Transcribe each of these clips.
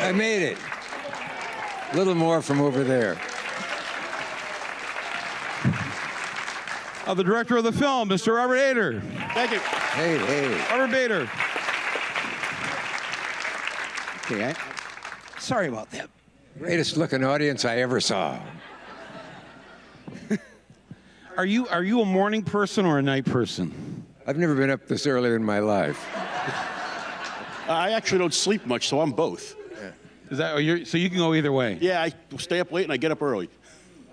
I made it. A little more from over there. The director of the film, Mr. Robert Ader. Thank you. Hey. Robert Bader. Okay, sorry about that. Greatest looking audience I ever saw. Are you a morning person or a night person? I've never been up this early in my life. I actually don't sleep much, so I'm both. Is that so? You can go either way. Yeah, I stay up late and I get up early.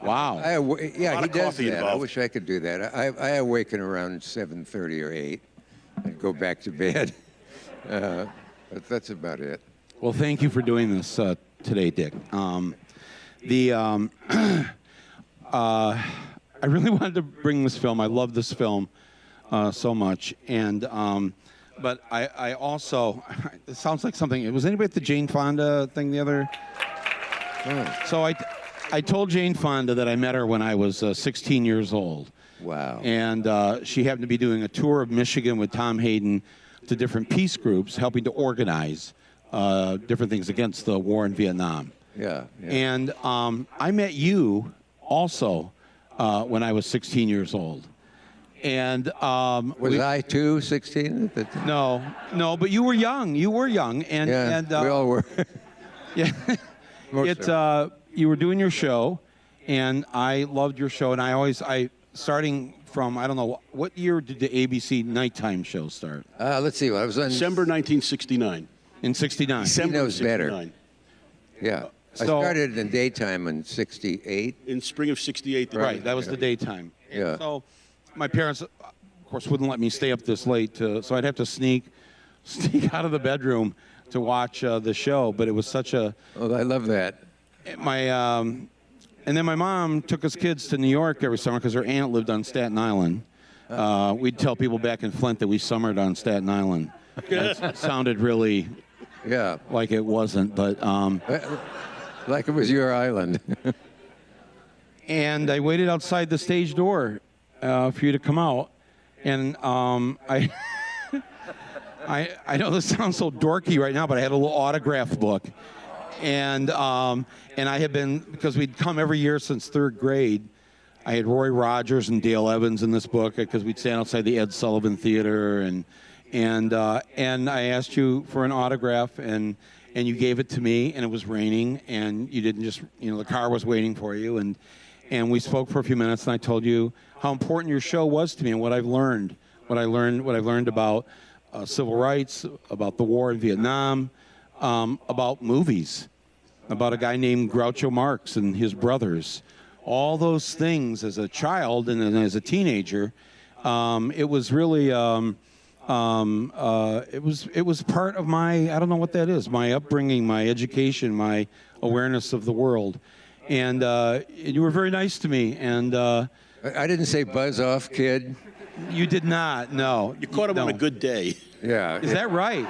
Wow. Yeah, A lot he of does coffee that. I involved. wish I could do that. I awaken around 7:30 or 8 and go back to bed. But that's about it. Well, thank you for doing this today, Dick. I really wanted to bring this film. I love this film so much, and but I also it sounds like something. Was anybody at the Jane Fonda thing the other? Oh, So I told Jane Fonda that I met her when I was 16 years old. wow. And she happened to be doing a tour of Michigan with Tom Hayden to different peace groups, helping to organize different things against the war in Vietnam. Yeah. And I met you also when I was 16 years old. And Was I too 16? no, but you were young. You were young, and Yeah, and we all were. yeah, Most of you were doing your show, and I loved your show. And I starting from, I don't know, what year did the ABC nighttime show start? Let's see. I was on December 1969. In '69. December knows better. 69. Yeah. I So- started in daytime in 68. In spring of 68. Right, that was the daytime. Yeah. So my parents, of course, wouldn't let me stay up this late, so I'd have to sneak out of the bedroom to watch the show. But it was such a Oh, I love that. and then my mom took us kids to New York every summer because her aunt lived on Staten Island. We'd tell people back in Flint that we summered on Staten Island. That sounded really Yeah. like it wasn't, but Like it was your island. and I waited outside the stage door for you to come out, and I know this sounds so dorky right now, but I had a little autograph book, and I had been, because we'd come every year since third grade. I had Roy Rogers and Dale Evans in this book because we'd stand outside the Ed Sullivan Theater, and I asked you for an autograph, and you gave it to me, and it was raining, and you didn't just, the car was waiting for you, and we spoke for a few minutes, and I told you how important your show was to me and what I've learned about civil rights, about the war in Vietnam, about movies, about a guy named Groucho Marx and his brothers. All those things as a child and then as a teenager, it was really it was part of my, I don't know what that is, my upbringing, my education, my awareness of the world, and you were very nice to me, and I didn't say buzz off, kid. you did not. No, You caught him on a good day. Yeah. Is that right?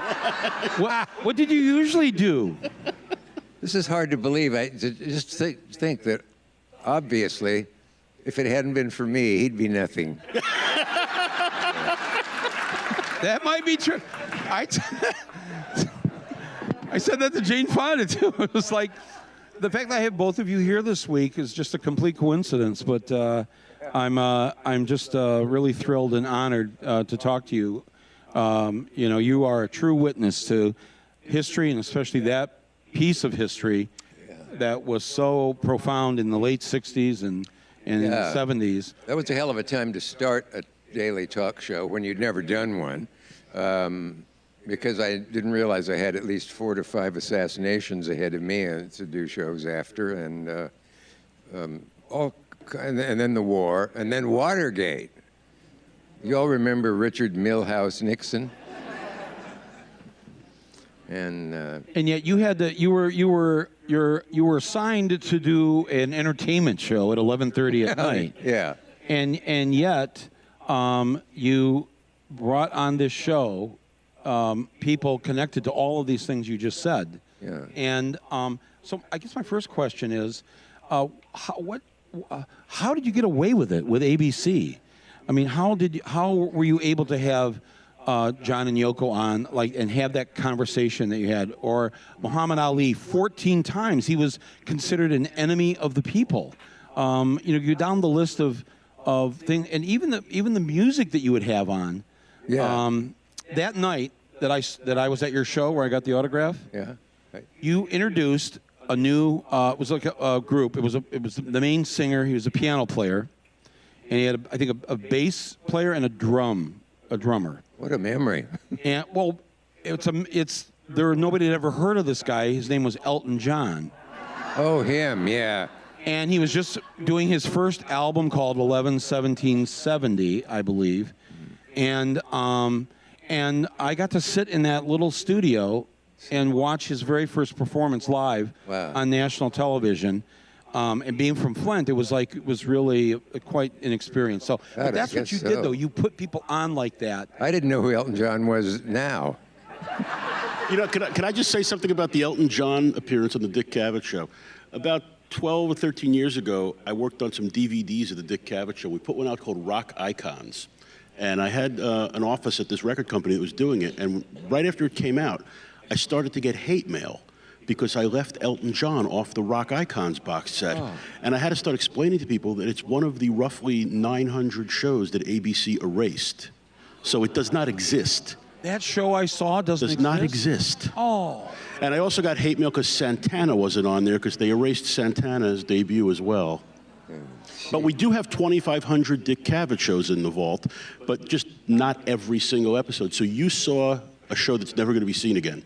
What did you usually do? This is hard to believe. I just think that, obviously, if it hadn't been for me, he'd be nothing. That might be true. I said that to Jane Fonda too. It was like, the fact that I have both of you here this week is just a complete coincidence. But I'm just really thrilled and honored to talk to you. You are a true witness to history, and especially that piece of history that was so profound in the late '60s and in the '70s. That was a hell of a time to start a daily talk show when you'd never done one, because I didn't realize I had at least 4 to 5 assassinations ahead of me to do shows after, and then the war, and then Watergate. You all remember Richard Milhouse Nixon? And yet you had to, you were assigned to do an entertainment show at 11:30 at night. Yeah. And yet you brought on this show people connected to all of these things you just said. Yeah. And so I guess my first question is, how did you get away with it with ABC? I mean, how were you able to have John and Yoko on, like, and have that conversation that you had, or Muhammad Ali, 14 times he was considered an enemy of the people. You down the list of things, and even the music that you would have on. Yeah. That night that I was at your show where I got the autograph. Yeah. Right. You introduced a new. It was like a group. It was the main singer. He was a piano player, and he had I think a bass player and a drummer. What a memory. And well, nobody had ever heard of this guy. His name was Elton John. Oh, him, yeah. And he was just doing his first album called 11/17/70, I believe. And I got to sit in that little studio and watch his very first performance live on national television. And being from Flint, it was really quite an experience. So but that's what you did, though. You put people on like that. I didn't know who Elton John was now. Can I just say something about the Elton John appearance on the Dick Cavett show? About 12 or 13 years ago, I worked on some DVDs of the Dick Cavett show. We put one out called Rock Icons. And I had an office at this record company that was doing it. And right after it came out, I started to get hate mail because I left Elton John off the Rock Icons box set. Oh. And I had to start explaining to people that it's one of the roughly 900 shows that ABC erased. So it does not exist. That show I saw does not exist. Oh. And I also got hate mail because Santana wasn't on there because they erased Santana's debut as well. But we do have 2,500 Dick Cavett shows in the vault, but just not every single episode. So you saw a show that's never going to be seen again.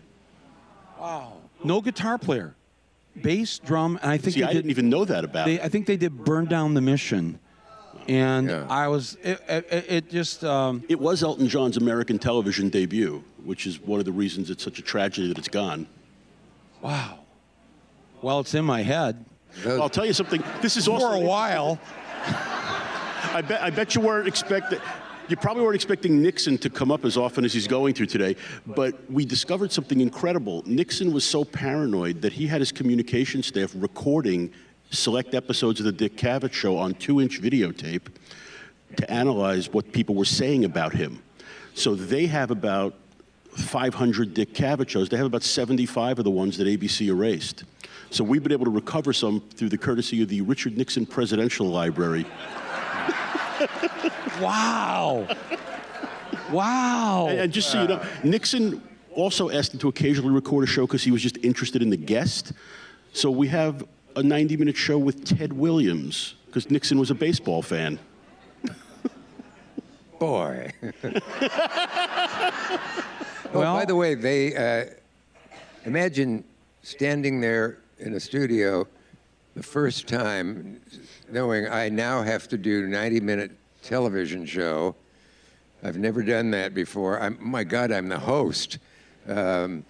Wow. No guitar player. Bass, drum, and I think I didn't even know that about it. I think they did Burn Down the Mission. And I was, it just... It was Elton John's American television debut, which is one of the reasons it's such a tragedy that it's gone. Wow. Well, it's in my head. Well, I'll tell you something. This is also... For a while. I bet you weren't expecting... You probably weren't expecting Nixon to come up as often as he's going through today, but we discovered something incredible. Nixon was so paranoid that he had his communication staff recording select episodes of the Dick Cavett show on 2-inch videotape to analyze what people were saying about him. So they have about 500 Dick Cavett shows. They have about 75 of the ones that ABC erased. So we've been able to recover some through the courtesy of the Richard Nixon Presidential Library. Wow. Wow. And just so you know, Nixon also asked him to occasionally record a show because he was just interested in the guest. So we have a 90-minute show with Ted Williams because Nixon was a baseball fan. Boy. Well, by the way, they imagine standing there in a studio the first time knowing I now have to do a 90-minute television show. I've never done that before. My God, I'm the host. And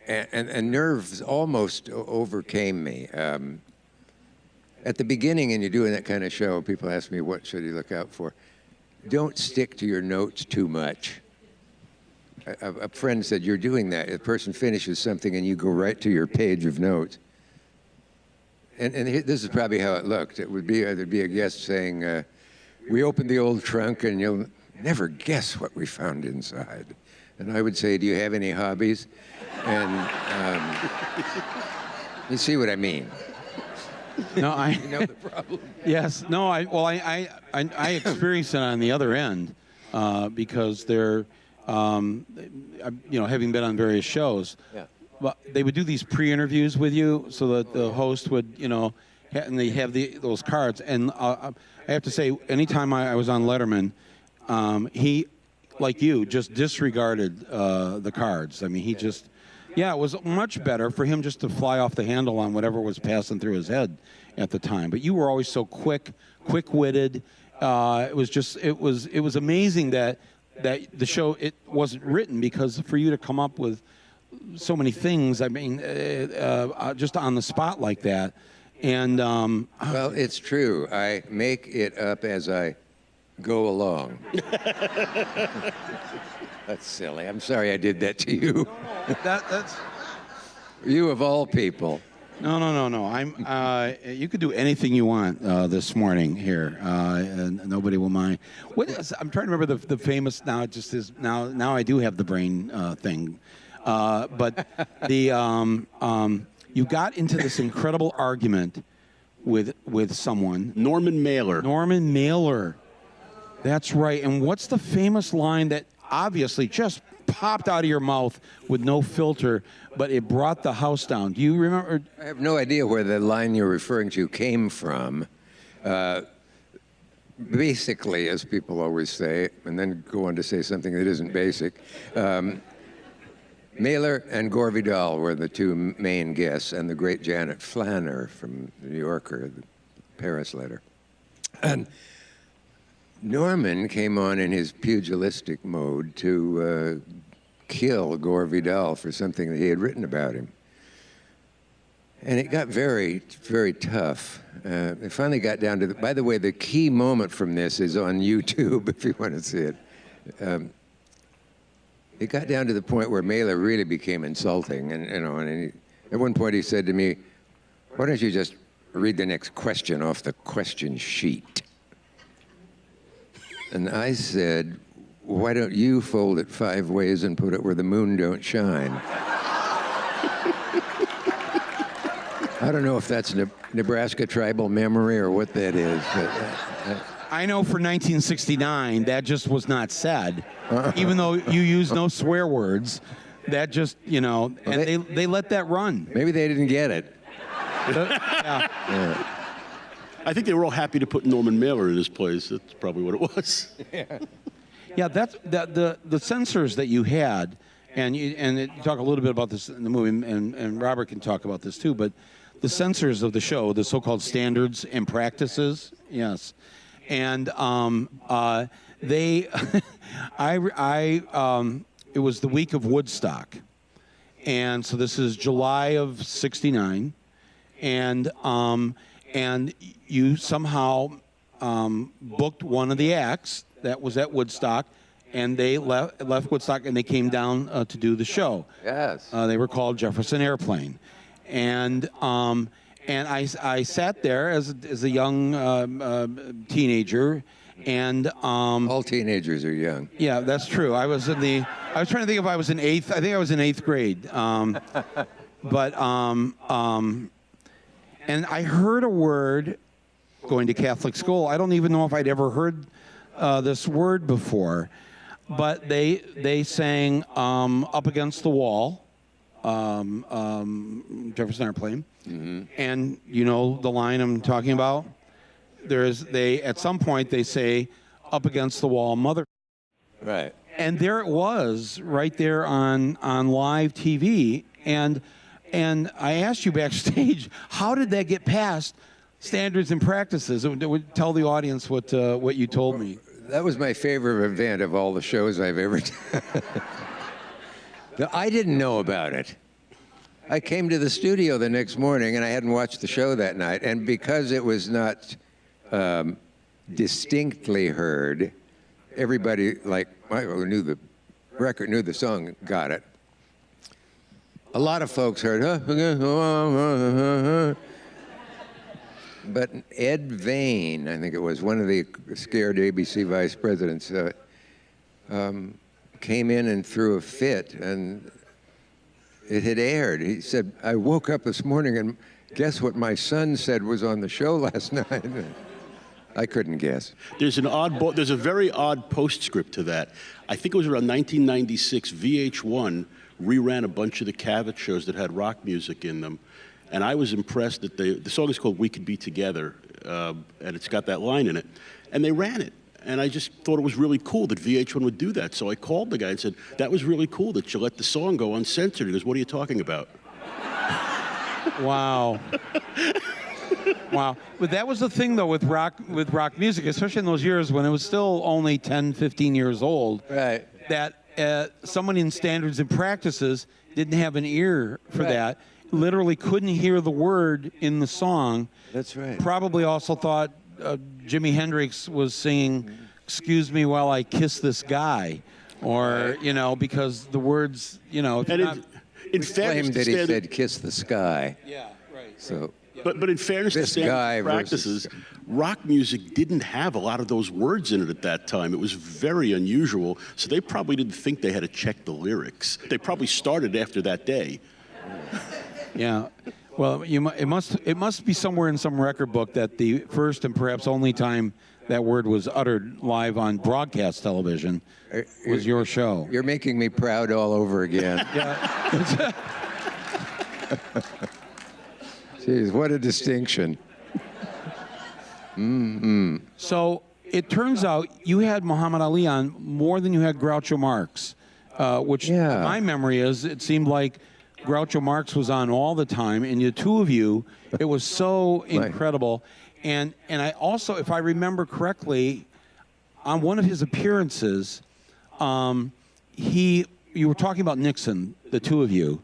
nerves almost overcame me. At the beginning, and you're doing that kind of show, people ask me, what should you look out for? Don't stick to your notes too much. A friend said, you're doing that. A person finishes something and you go right to your page of notes. And this is probably how it looked. It would be, there'd be a guest saying, we opened the old trunk and you'll never guess what we found inside. And I would say, do you have any hobbies? And you see what I mean. No, You know the problem. Yes. No, I experienced it on the other end because they're, having been on various shows. Yeah. But they would do these pre-interviews with you so that the host would, and they have those cards. And I have to say, anytime I was on Letterman, he, like you, just disregarded the cards. I mean, he just, it was much better for him just to fly off the handle on whatever was passing through his head at the time. But you were always so quick-witted. It was amazing that the show, it wasn't written, because for you to come up with so many things, I mean, just on the spot like that. And well, it's true. I make it up as I go along. That's silly. I'm sorry I did that to you. That's You of all people. No. I'm. You could do anything you want this morning here, and nobody will mind. I'm trying to remember the famous. Now it just is. Now I do have the brain thing, but you got into this incredible argument with someone. Norman Mailer. Norman Mailer. That's right. And what's the famous line that obviously just popped out of your mouth with no filter, but it brought the house down? Do you remember? I have no idea where the line you're referring to came from. Basically, as people always say, and then go on to say something that isn't basic, Mailer and Gore Vidal were the two main guests, and the great Janet Flanner from The New Yorker, the Paris letter. And Norman came on in his pugilistic mode to kill Gore Vidal for something that he had written about him. And it got very, very tough. It finally got down to, by the way, the key moment from this is on YouTube, if you want to see it. It got down to the point where Mailer really became insulting. And at one point he said to me, "Why don't you just read the next question off the question sheet?" And I said, "Why don't you fold it 5 ways and put it where the moon don't shine?" I don't know if that's Nebraska tribal memory or what that is, but I know for 1969 that just was not said, even though you use no swear words. That just, and they let that run. Maybe they didn't get it. Yeah. I think they were all happy to put Norman Mailer in his place. That's probably what it was. Yeah, that's the censors that you had, and you talk a little bit about this in the movie, and Robert can talk about this too. But the censors of the show, the so-called standards and practices, yes, and they, it was the week of Woodstock, and so this is July of '69, and you somehow booked one of the acts that was at Woodstock, and they left Woodstock and they came down to do the show. Yes. They were called Jefferson Airplane, and I sat there as a young teenager, and all teenagers are young. Yeah, that's true. I was trying to think if I was in eighth. I think I was in 8th grade, but and I heard a word going to Catholic school. I don't even know if I'd ever heard this word before, but they sang "Up Against the Wall," Jefferson Airplane, and you know the line I'm talking about. At some point they say "Up Against the Wall, Mother." Right. And there it was, right there on live TV, and I asked you backstage, how did that get past standards and practices? It would tell the audience what you told me. That was my favorite event of all the shows I've ever done. I didn't know about it. I came to the studio the next morning, and I hadn't watched the show that night. And because it was not distinctly heard, everybody, who knew the record, knew the song, got it. A lot of folks heard, but Ed Vane, I think it was, one of the scared ABC vice presidents, came in and threw a fit, and it had aired. He said, "I woke up this morning and guess what my son said was on the show last night?" I couldn't guess. There's a very odd postscript to that. I think it was around 1996, VH1 reran a bunch of the Cavett shows that had rock music in them. And I was impressed that the song is called "We Could Be Together," and it's got that line in it. And they ran it. And I just thought it was really cool that VH1 would do that. So I called the guy and said, "That was really cool that you let the song go uncensored." He goes, "What are you talking about?" Wow. Wow. But that was the thing, though, with rock music, especially in those years when it was still only 10, 15 years old. Right. That someone in standards and practices didn't have an ear for that. Literally couldn't hear the word in the song. That's right. Probably also thought Jimi Hendrix was singing "Excuse Me While I Kiss This Guy," or because the words, And in fairness claimed to that he standard, said "kiss the sky." Yeah, right. So, But in fairness to This guy Sam's practices, versus- rock music didn't have a lot of those words in it at that time. It was very unusual, so they probably didn't think they had to check the lyrics. They probably started after that day. Yeah. Well, it must be somewhere in some record book that the first and perhaps only time that word was uttered live on broadcast television was your show. you're making me proud all over again. Yeah. Jeez, what a distinction. So it turns out you had Muhammad Ali on more than you had Groucho Marx, which Yeah. my memory is it seemed like Groucho Marx was on all the time, and the two of you, it was so incredible. And I also, if I remember correctly, on one of his appearances, you were talking about Nixon, the two of you,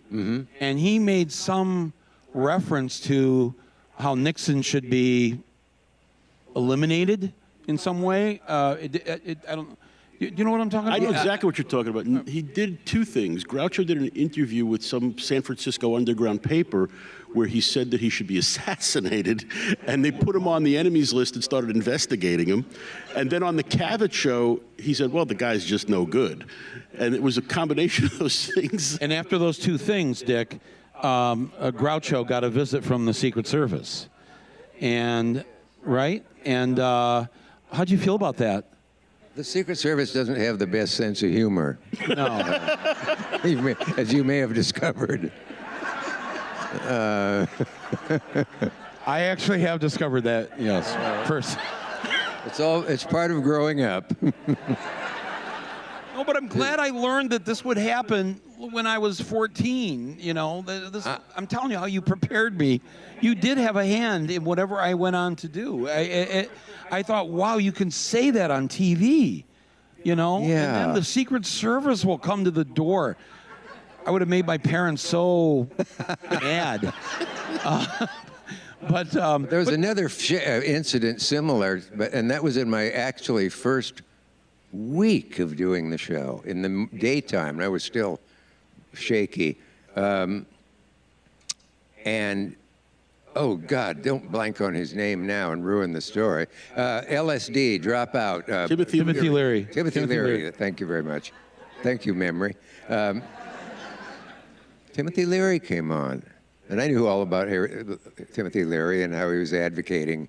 and he made some reference to how Nixon should be eliminated in some way. I don't. Do you know what I'm talking about? I know exactly what you're talking about. He did two things. Groucho did an interview with some San Francisco underground paper where he said that he should be assassinated, and they put him on the enemies list and started investigating him. And then on the Cavett show, he said, well, the guy's just no good. And it was a combination of those things. And after those two things, Dick, Groucho got a visit from the Secret Service. And, right? And how'd you feel about that? The Secret Service doesn't have the best sense of humor, No. as you may have discovered. I actually have discovered that, yes. First. It's part of growing up. No, but I'm glad I learned that this would happen when I was 14. You know, I'm telling you how you prepared me. You did have a hand in whatever I went on to do. I thought, wow, you can say that on TV. You know, Yeah. And then the Secret Service will come to the door. I would have made my parents so mad. There was another incident similar, and that was in my actually first week of doing the show in the daytime. I was still shaky, and oh God, don't blank on his name now and ruin the story. LSD, dropout. Timothy Leary. Timothy Leary. Thank you very much. Thank you, memory. Timothy Leary came on, and I knew all about Timothy Leary and how he was advocating.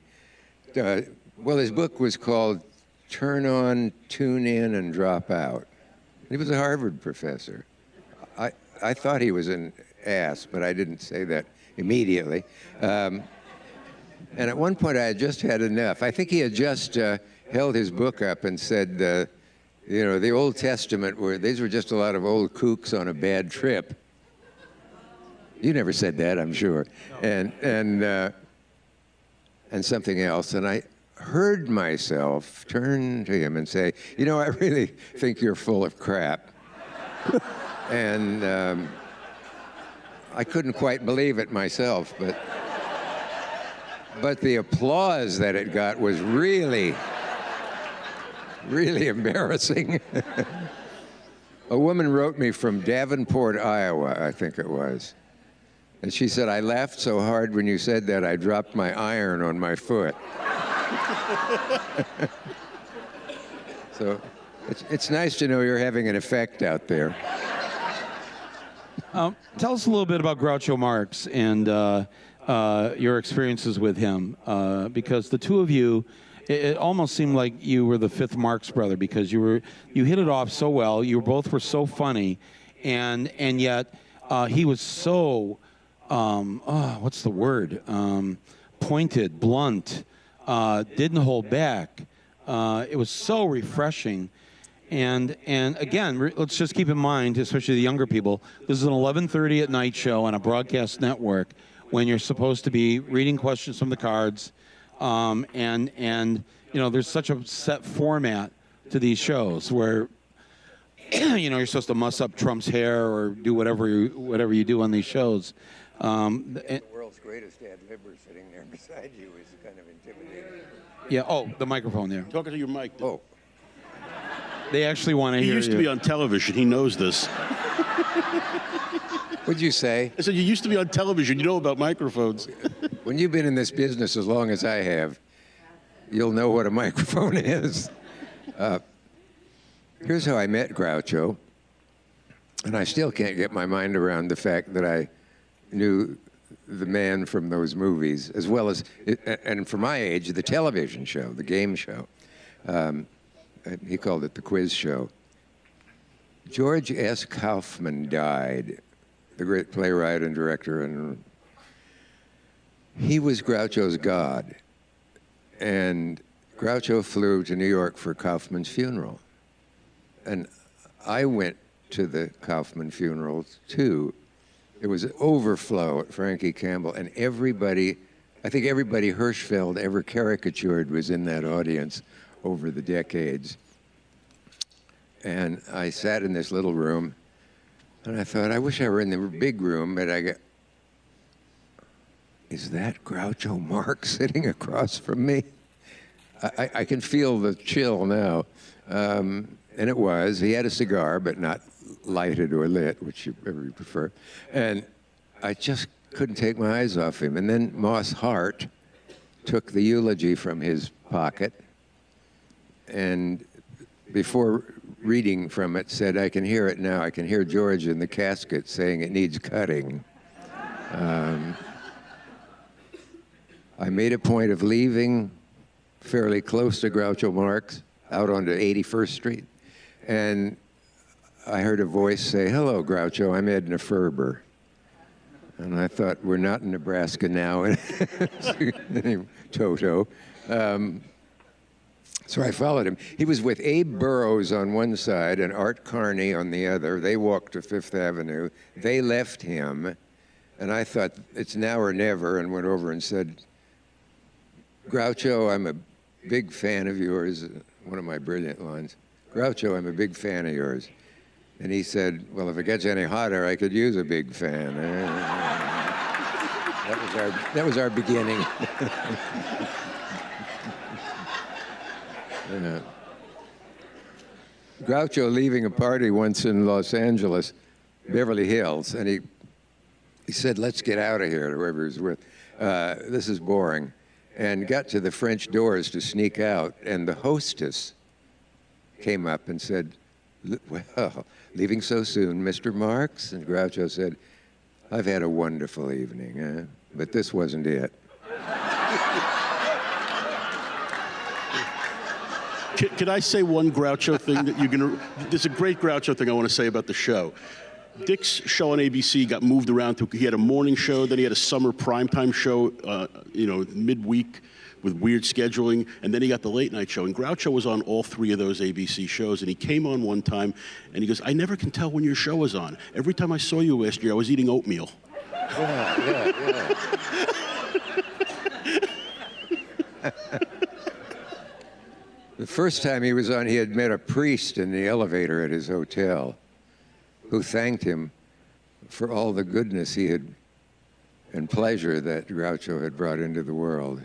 Well, his book was called Turn On, Tune In, and Drop Out. He was a Harvard professor. I thought he was an ass, but I didn't say that immediately. And at one point, I had just had enough. I think he had just held his book up and said, the Old Testament, these were just a lot of old kooks on a bad trip. You never said that, I'm sure. And something else. And I heard myself turn to him and say, I really think you're full of crap. And I couldn't quite believe it myself, but the applause that it got was really, really embarrassing. A woman wrote me from Davenport, Iowa, I think it was. And she said, I laughed so hard when you said that, I dropped my iron on my foot. So it's nice to know you're having an effect out there. Tell us a little bit about Groucho Marx and your experiences with him, because the two of you, it almost seemed like you were the fifth Marx brother, because you hit it off so well. You both were so funny, and yet he was so what's the word? Pointed, blunt, didn't hold back. It was so refreshing. And again, let's just keep in mind, especially the younger people, this is an 11:30 at night show on a broadcast network when you're supposed to be reading questions from the cards, and there's such a set format to these shows where you're supposed to muss up Trump's hair or do whatever you do on these shows. The world's greatest ad-libber sitting there beside you is kind of intimidating. Yeah. Oh, the microphone there. Talking to your mic. Oh. They actually want to hear you. He used to be on television. He knows this. What'd you say? I said, you used to be on television. You know about microphones. When you've been in this business as long as I have, you'll know what a microphone is. Here's how I met Groucho, and I still can't get my mind around the fact that I knew the man from those movies, as well as, and for my age, the television show, the game show. He called it the quiz show. George S. Kaufman died, the great playwright and director, and he was Groucho's god. And Groucho flew to New York for Kaufman's funeral. And I went to the Kaufman funeral, too. It was an overflow at Frankie Campbell, and everybody, I think everybody Hirschfeld ever caricatured was in that audience over the decades. And I sat in this little room, and I thought, I wish I were in the big room, but I got, is that Groucho Marx sitting across from me? I can feel the chill now. And it was. He had a cigar, but not lighted or lit, which you prefer. And I just couldn't take my eyes off him. And then Moss Hart took the eulogy from his pocket, and before reading from it, said, I can hear it now. I can hear George in the casket saying it needs cutting. I made a point of leaving fairly close to Groucho Marx out onto 81st Street. And I heard a voice say, hello, Groucho, I'm Edna Ferber. And I thought, we're not in Nebraska now. Toto. So I followed him. He was with Abe Burrows on one side and Art Carney on the other. They walked to Fifth Avenue. They left him. And I thought, it's now or never, and went over and said, Groucho, I'm a big fan of yours. One of my brilliant lines. Groucho, I'm a big fan of yours. And he said, well, if it gets any hotter, I could use a big fan. That was our beginning. Groucho leaving a party once in Los Angeles, Beverly Hills, and he said, let's get out of here, to whoever he was with. This is boring. And got to the French doors to sneak out, and the hostess came up and said, well, leaving so soon, Mr. Marx? And Groucho said, I've had a wonderful evening, but this wasn't it. Can I say one Groucho thing that you're gonna? There's a great Groucho thing I want to say about the show. Dick's show on ABC got moved around to. He had a morning show, then he had a summer primetime show, midweek with weird scheduling, and then he got the late night show. And Groucho was on all three of those ABC shows, and he came on one time, and he goes, I never can tell when your show is on. Every time I saw you last year, I was eating oatmeal. Yeah. The first time he was on, he had met a priest in the elevator at his hotel who thanked him for all the goodness he had and pleasure that Groucho had brought into the world.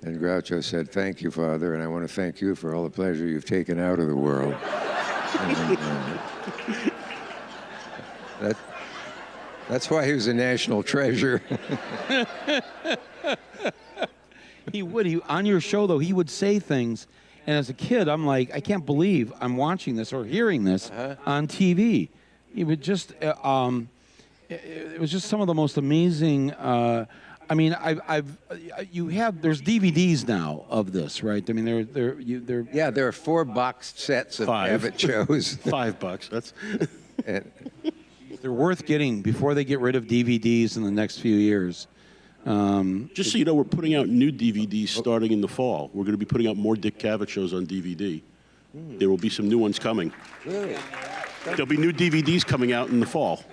And Groucho said, thank you, Father, and I want to thank you for all the pleasure you've taken out of the world. That's why he was a national treasure. He on your show, though, he would say things. And as a kid, I'm like, I can't believe I'm watching this or hearing this on TV. He would just, it was just some of the most amazing. There's DVDs now of this, right? I mean, they're. Yeah, there are 4 boxed sets of Cavett shows. $5. That's. They're worth getting before they get rid of DVDs in the next few years. Just so you know, we're putting out new DVDs starting in the fall. We're going to be putting out more Dick Cavett shows on DVD. There will be some new ones coming. Really? There'll be new DVDs coming out in the fall.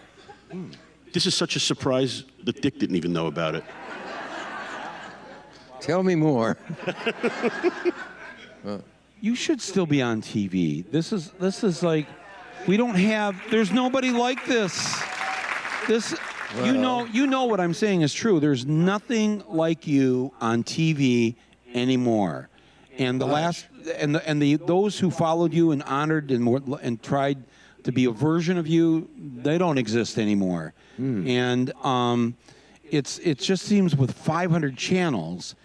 This is such a surprise that Dick didn't even know about it. Tell me more. You should still be on TV. This is like, we don't have. There's nobody like this. You know what I'm saying is true. There's nothing like you on TV anymore. And the those who followed you and honored and tried to be a version of you, they don't exist anymore. And it just seems with 500 channels,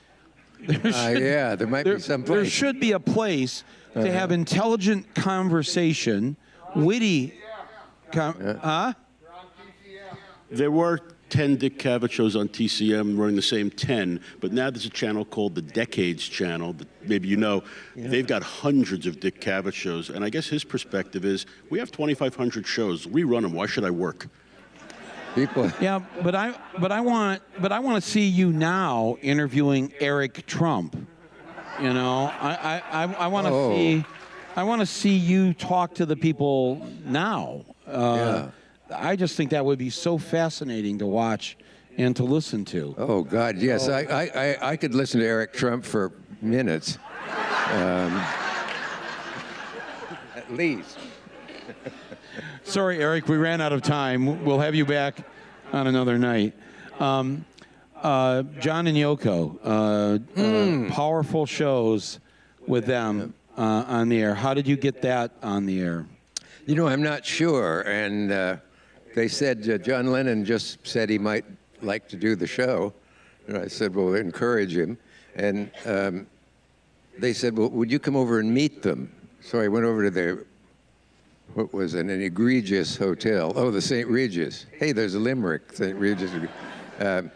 there might be some place. There should be a place to have intelligent conversation, witty. There were 10 Dick Cavett shows on TCM running the same 10, but now there's a channel called the Decades Channel that maybe you know. They've got hundreds of Dick Cavett shows, and I guess his perspective is, we have 2,500 shows. We run them. Why should I work? People. Yeah, but I want to see you now interviewing Eric Trump. You know, I want to see. I want to see you talk to the people now. I just think that would be so fascinating to watch and to listen to. Oh God, yes. I could listen to Eric Trump for minutes, at least. Sorry, Eric, we ran out of time. We'll have you back on another night. John and Yoko, powerful shows with them on the air. How did you get that on the air? You know, I'm not sure. And they said John Lennon just said he might like to do the show. And I said, well, encourage him. And they said, well, would you come over and meet them? So I went over to their, what was it, an egregious hotel. Oh, the St. Regis. Hey, there's a Limerick, St. Regis. And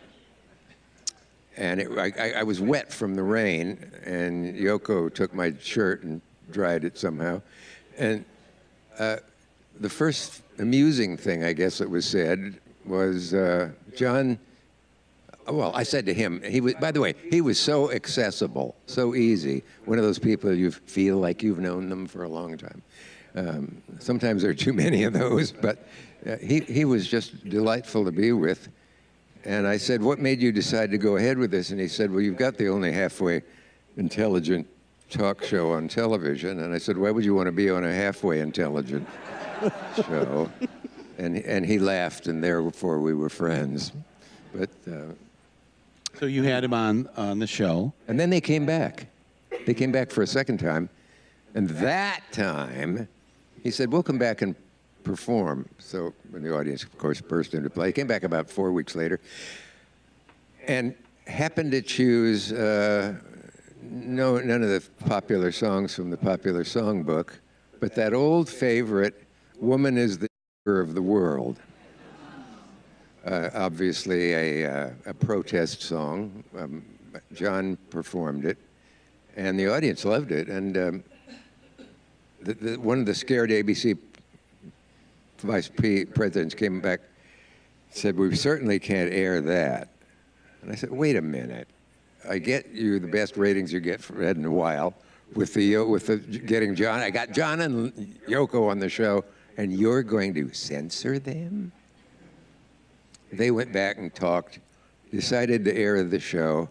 I was wet from the rain, and Yoko took my shirt and dried it somehow. And the first amusing thing, I guess it was said, was John, well, I said to him, by the way, he was so accessible, so easy, one of those people you feel like you've known them for a long time. Sometimes there are too many of those, but he was just delightful to be with. And I said, what made you decide to go ahead with this? And he said, well, you've got the only halfway intelligent talk show on television. And I said, why would you want to be on a halfway intelligent show? And he laughed, and therefore we were friends. But so you had him on the show. And then they came back. They came back for a second time. And that time, he said, we'll come back and perform. So when the audience, of course, burst into play. He came back about 4 weeks later and happened to choose none of the popular songs from the popular songbook, but that old favorite, Woman is the of the World. Obviously a protest song. John performed it, and the audience loved it. And one of the scared ABC vice presidents came back and said, we certainly can't air that. And I said, wait a minute. I get you the best ratings you get for Ed in a while with the getting John. I got John and Yoko on the show, and you're going to censor them? They went back and talked, decided to air the show,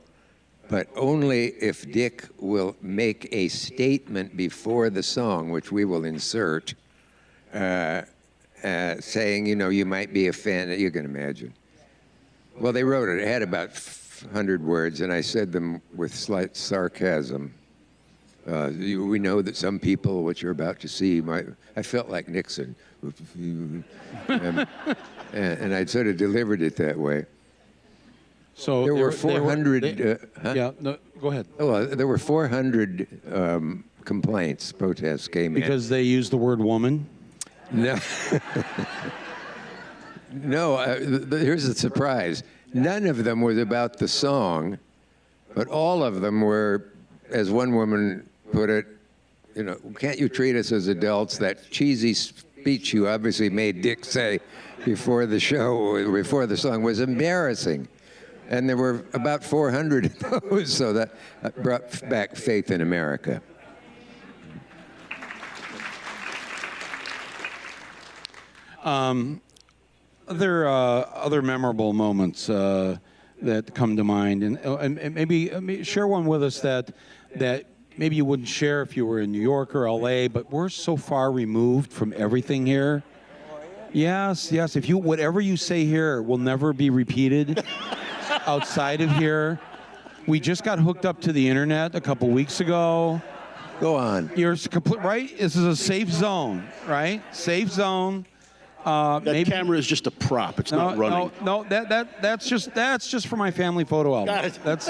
but only if Dick will make a statement before the song, which we will insert, saying, you know, you might be offended. You can imagine. Well, they wrote it. It had about 100 words, and I said them with slight sarcasm. We know that some people, what you're about to see, I felt like Nixon. And I sort of delivered it that way. So there were 400. Yeah, no, go ahead. Oh, there were 400 complaints, protests came in. Because they used the word woman? No. No, here's the surprise. None of them was about the song, but all of them were, as one woman put it, you know, can't you treat us as adults? That cheesy speech you obviously made Dick say before the show, before the song, was embarrassing. And there were about 400 of those, so that brought back faith in America. Other memorable moments that come to mind, and maybe share one with us that maybe you wouldn't share if you were in New York or LA, but we're so far removed from everything here. Yes. If whatever you say here will never be repeated outside of here. We just got hooked up to the internet a couple weeks ago. Go on. You're complete right. This is a safe zone, right? Safe zone. That camera is just a prop. It's not running. No. That's just for my family photo album. Got it. That's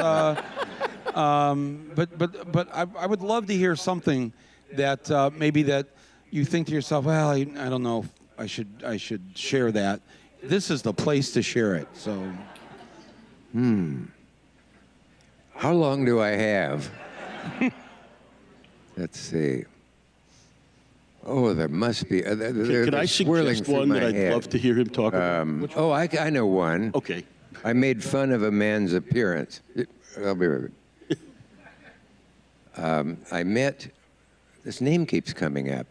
but I would love to hear something that maybe that you think to yourself, well, I don't know if I should share that. This is the place to share it. So. How long do I have? Let's see. Oh, there must be. Can I suggest one that I'd love to hear him talk about? I know one. Okay. I made fun of a man's appearance. I'll be right back. I met, this name keeps coming up.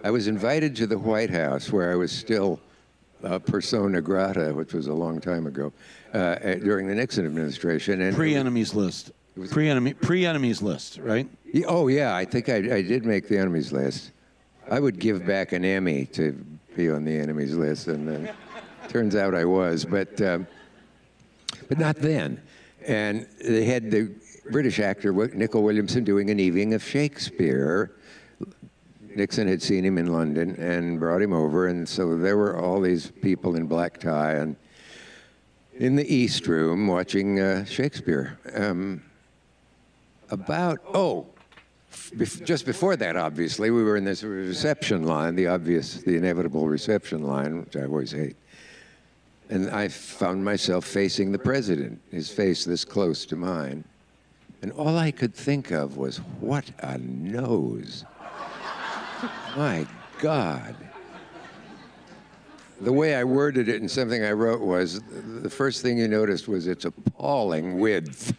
I was invited to the White House where I was still persona grata, which was a long time ago, during the Nixon administration. And Pre-enemies list. Pre-enemies list, right? Oh, yeah, I think I did make the enemies list. I would give back an Emmy to be on the enemies list, and turns out I was, but not then. And they had the British actor Nicol Williamson doing an evening of Shakespeare. Nixon had seen him in London and brought him over, and so there were all these people in black tie and in the East Room watching Shakespeare. Just before that, obviously, we were in this reception line, the inevitable reception line, which I always hate. And I found myself facing the president, his face this close to mine. And all I could think of was, what a nose. My God. The way I worded it in something I wrote was, the first thing you noticed was its appalling width.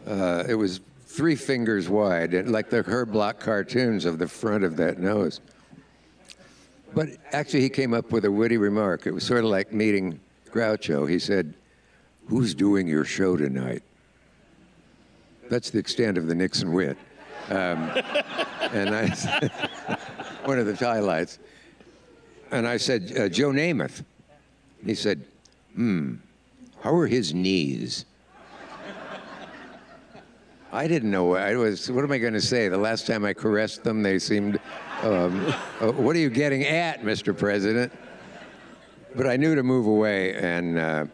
It was 3 fingers wide, and like the Herb Block cartoons of the front of that nose. But actually, he came up with a witty remark. It was sort of like meeting Groucho. He said, "Who's doing your show tonight?" That's the extent of the Nixon wit. And I, one of the highlights. And I said, "Joe Namath." He said, "How are his knees?" I didn't know. What am I going to say? The last time I caressed them, they seemed, what are you getting at, Mr. President? But I knew to move away and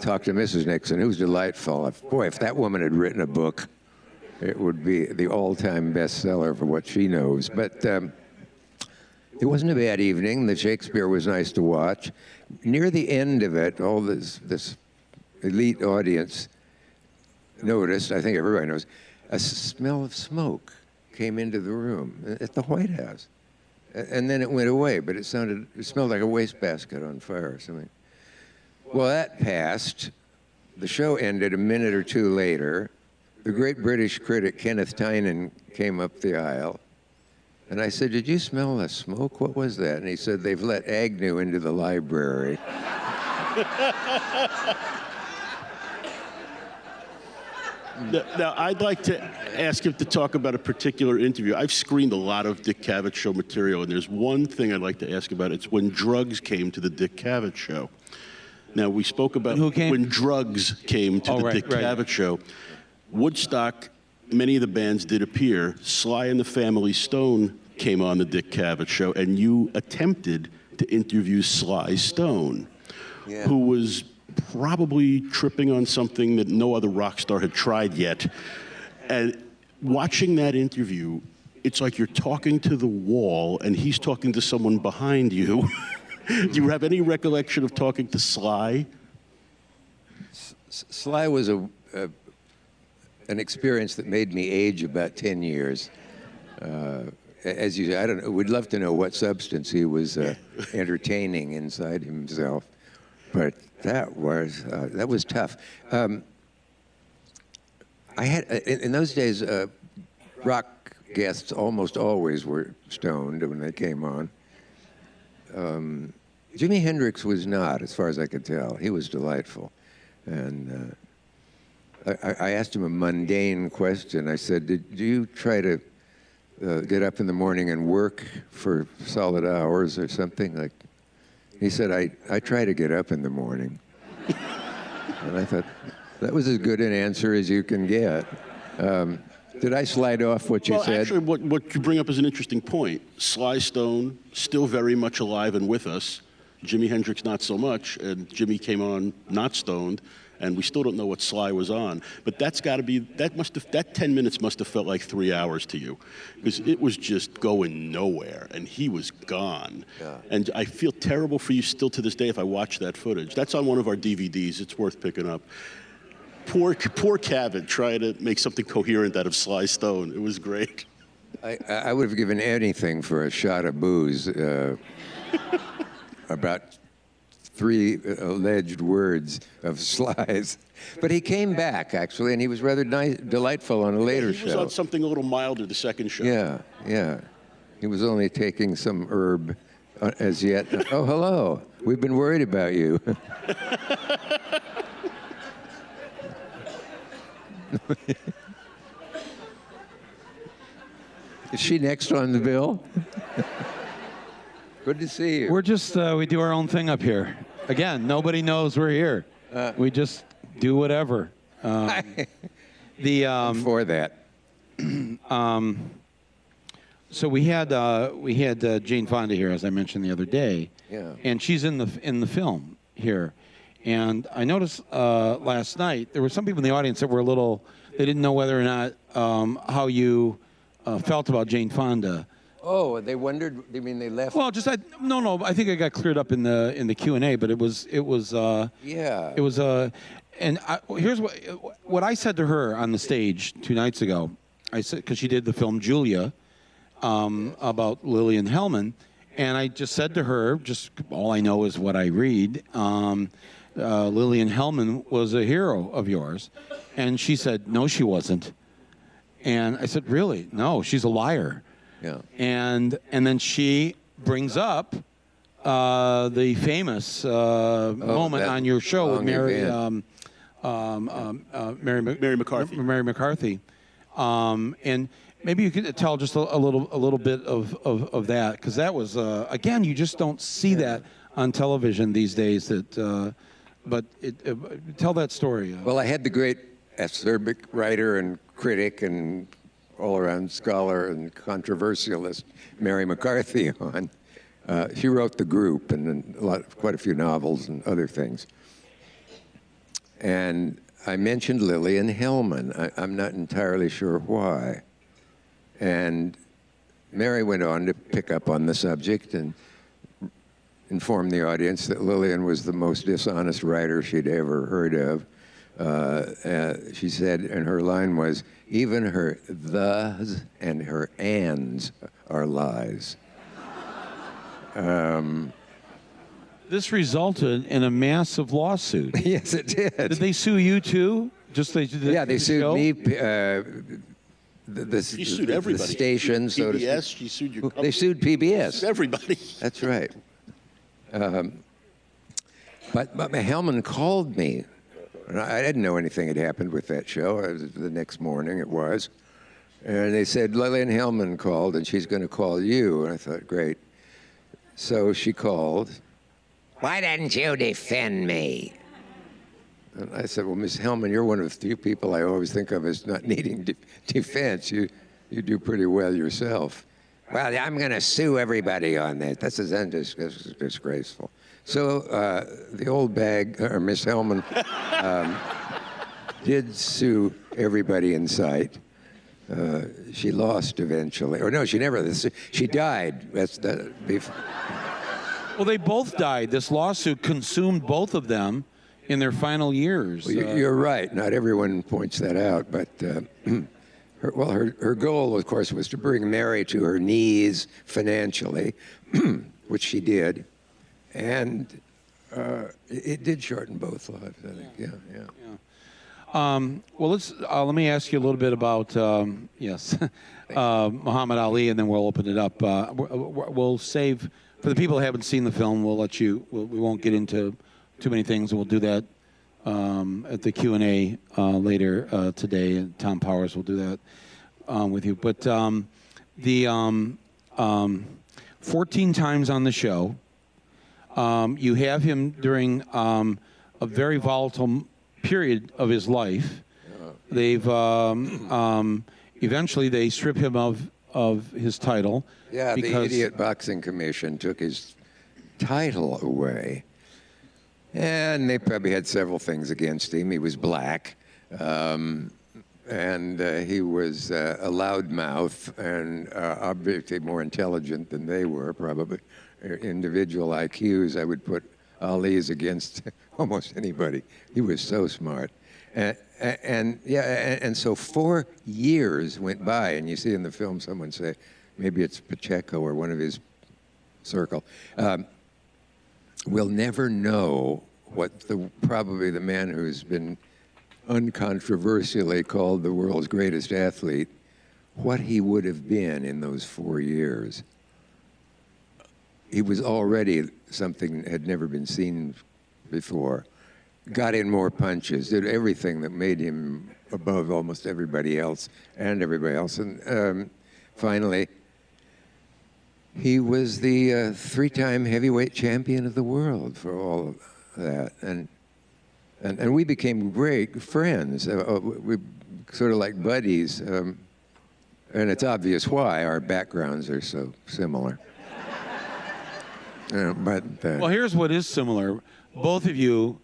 talk to Mrs. Nixon, who was delightful. If that woman had written a book, it would be the all-time bestseller for what she knows. But it wasn't a bad evening. The Shakespeare was nice to watch. Near the end of it, all this elite audience noticed, I think everybody knows, a smell of smoke came into the room at the White House. And then it went away, but it smelled like a wastebasket on fire or something. Well, that passed. The show ended a minute or two later. The great British critic Kenneth Tynan came up the aisle. And I said, "Did you smell the smoke? What was that?" And he said, "They've let Agnew into the library." Now, I'd like to ask him to talk about a particular interview. I've screened a lot of Dick Cavett show material, and there's one thing I'd like to ask about. It's when drugs came to the Dick Cavett show. Now, we spoke about when drugs came to the Dick Cavett show. Woodstock, many of the bands did appear. Sly and the Family Stone came on the Dick Cavett show, and you attempted to interview Sly Stone, who was probably tripping on something that no other rock star had tried yet. And watching that interview, it's like you're talking to the wall and he's talking to someone behind you. Do you have any recollection of talking to Sly? Sly was an experience that made me age about 10 years. As you say, I don't know, we'd love to know what substance he was entertaining inside himself. But that was tough. I had in those days, rock guests almost always were stoned when they came on. Jimi Hendrix was not, as far as I could tell. He was delightful, and I asked him a mundane question. I said, "Do you try to get up in the morning and work for solid hours or something like?" He said, I try to get up in the morning. And I thought, that was as good an answer as you can get. Did I slide off what you Well, said? actually, what you bring up is an interesting point. Sly Stone, still very much alive and with us. Jimi Hendrix, not so much. And Jimmy came on not stoned, and we still don't know what Sly was on. But that's got to be, that 10 minutes must have felt like 3 hours to you, because it was just going nowhere, and he was gone. Yeah. And I feel terrible for you still to this day if I watch that footage. That's on one of our DVDs. It's worth picking up. Poor Cavett trying to make something coherent out of Sly Stone. It was great. I would have given anything for a shot of booze about 3 alleged words of Sly's. But he came back, actually, and he was rather delightful on a later He was show. on something a little milder the second show. Yeah. He was only taking some herb as yet. Oh, hello. We've been worried about you. Is she next on the bill? Good to see you. We're just, we do our own thing up here. Again, nobody knows we're here. We just do whatever. I'm for that. So we had Jane Fonda here, as I mentioned the other day. Yeah. And she's in the film here. And I noticed last night there were some people in the audience that were a little, they didn't know whether or not how you felt about Jane Fonda. Oh, they wondered. You mean they left? Well, no. I think it got cleared up in the Q&A, but it was Yeah. It was and here's what I said to her on the stage 2 nights ago. I said, because she did the film Julia about Lillian Hellman, and I just said to her, just all I know is what I read. Lillian Hellman was a hero of yours, and she said, no, she wasn't. And I said, really? No, she's a liar. Yeah. And then she brings up the famous moment on your show with Mary McCarthy. Mary McCarthy, and maybe you could tell just a little bit of that, because that was again, you just don't see that on television these days. But tell that story. Well, I had the great acerbic writer and critic and all-around scholar and controversialist Mary McCarthy on. She wrote The Group and then quite a few novels and other things. And I mentioned Lillian Hellman. I'm not entirely sure why. And Mary went on to pick up on the subject and inform the audience that Lillian was the most dishonest writer she'd ever heard of. She said, and her line was, even her thes and her ands are lies. This resulted in a massive lawsuit. Yes, it did. Did they sue you too? They sued show? me. She sued everybody. The station, so to PBS, speak. she sued your company. They sued PBS. Sued everybody. That's right. But Hellman called me. And I didn't know anything had happened with that show. The next morning it was. And they said, Lillian Hellman called, and she's going to call you. And I thought, great. So she called. Why didn't you defend me? And I said, well, Miss Hellman, you're one of the few people I always think of as not needing defense. You do pretty well yourself. Well, I'm going to sue everybody on that. This is disgraceful. So the old bag, or Miss Hellman, did sue everybody in sight. She lost eventually. Or no, she never. She died. Well, they both died. This lawsuit consumed both of them in their final years. Well, you're right. Not everyone points that out, but her goal, of course, was to bring Mary to her knees financially, which she did, and it did shorten both lives. I think. Yeah. Well, let me ask you a little bit about Muhammad Ali, and then we'll open it up. We'll save for the people who haven't seen the film. We'll let you. We won't get into too many things, and we'll do that at the Q&A later today. And Tom Powers will do that with you. But the 14 times on the show, you have him during a very volatile period of his life. They've eventually they strip him of his title. Yeah, the because idiot boxing commission took his title away. And they probably had several things against him. He was black, and he was a loudmouth and obviously more intelligent than they were, probably. Individual IQs, I would put Ali's against almost anybody. He was so smart. And so 4 years went by, and you see in the film someone say, maybe it's Pacheco or one of his circle. We'll never know what probably the man who's been uncontroversially called the world's greatest athlete, what he would have been in those 4 years. He was already something that had never been seen before. Got in more punches, did everything that made him above almost everybody else and everybody else. And finally, he was the 3-time heavyweight champion of the world for all of that. And we became great friends. We sort of like buddies. And it's obvious why our backgrounds are so similar. Well, here's what is similar. Both of you,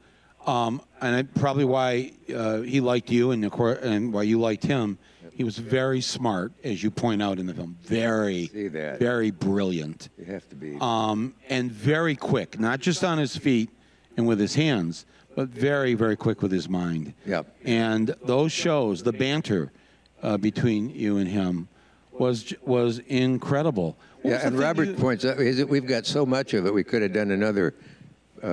and probably why he liked you and why you liked him, he was very smart, as you point out in the film. Very brilliant. You have to be. And very quick, not just on his feet and with his hands, but very, very quick with his mind. Yep. And those shows, the banter between you and him was incredible. Yeah, and Robert points out, we've got so much of it, we could have done another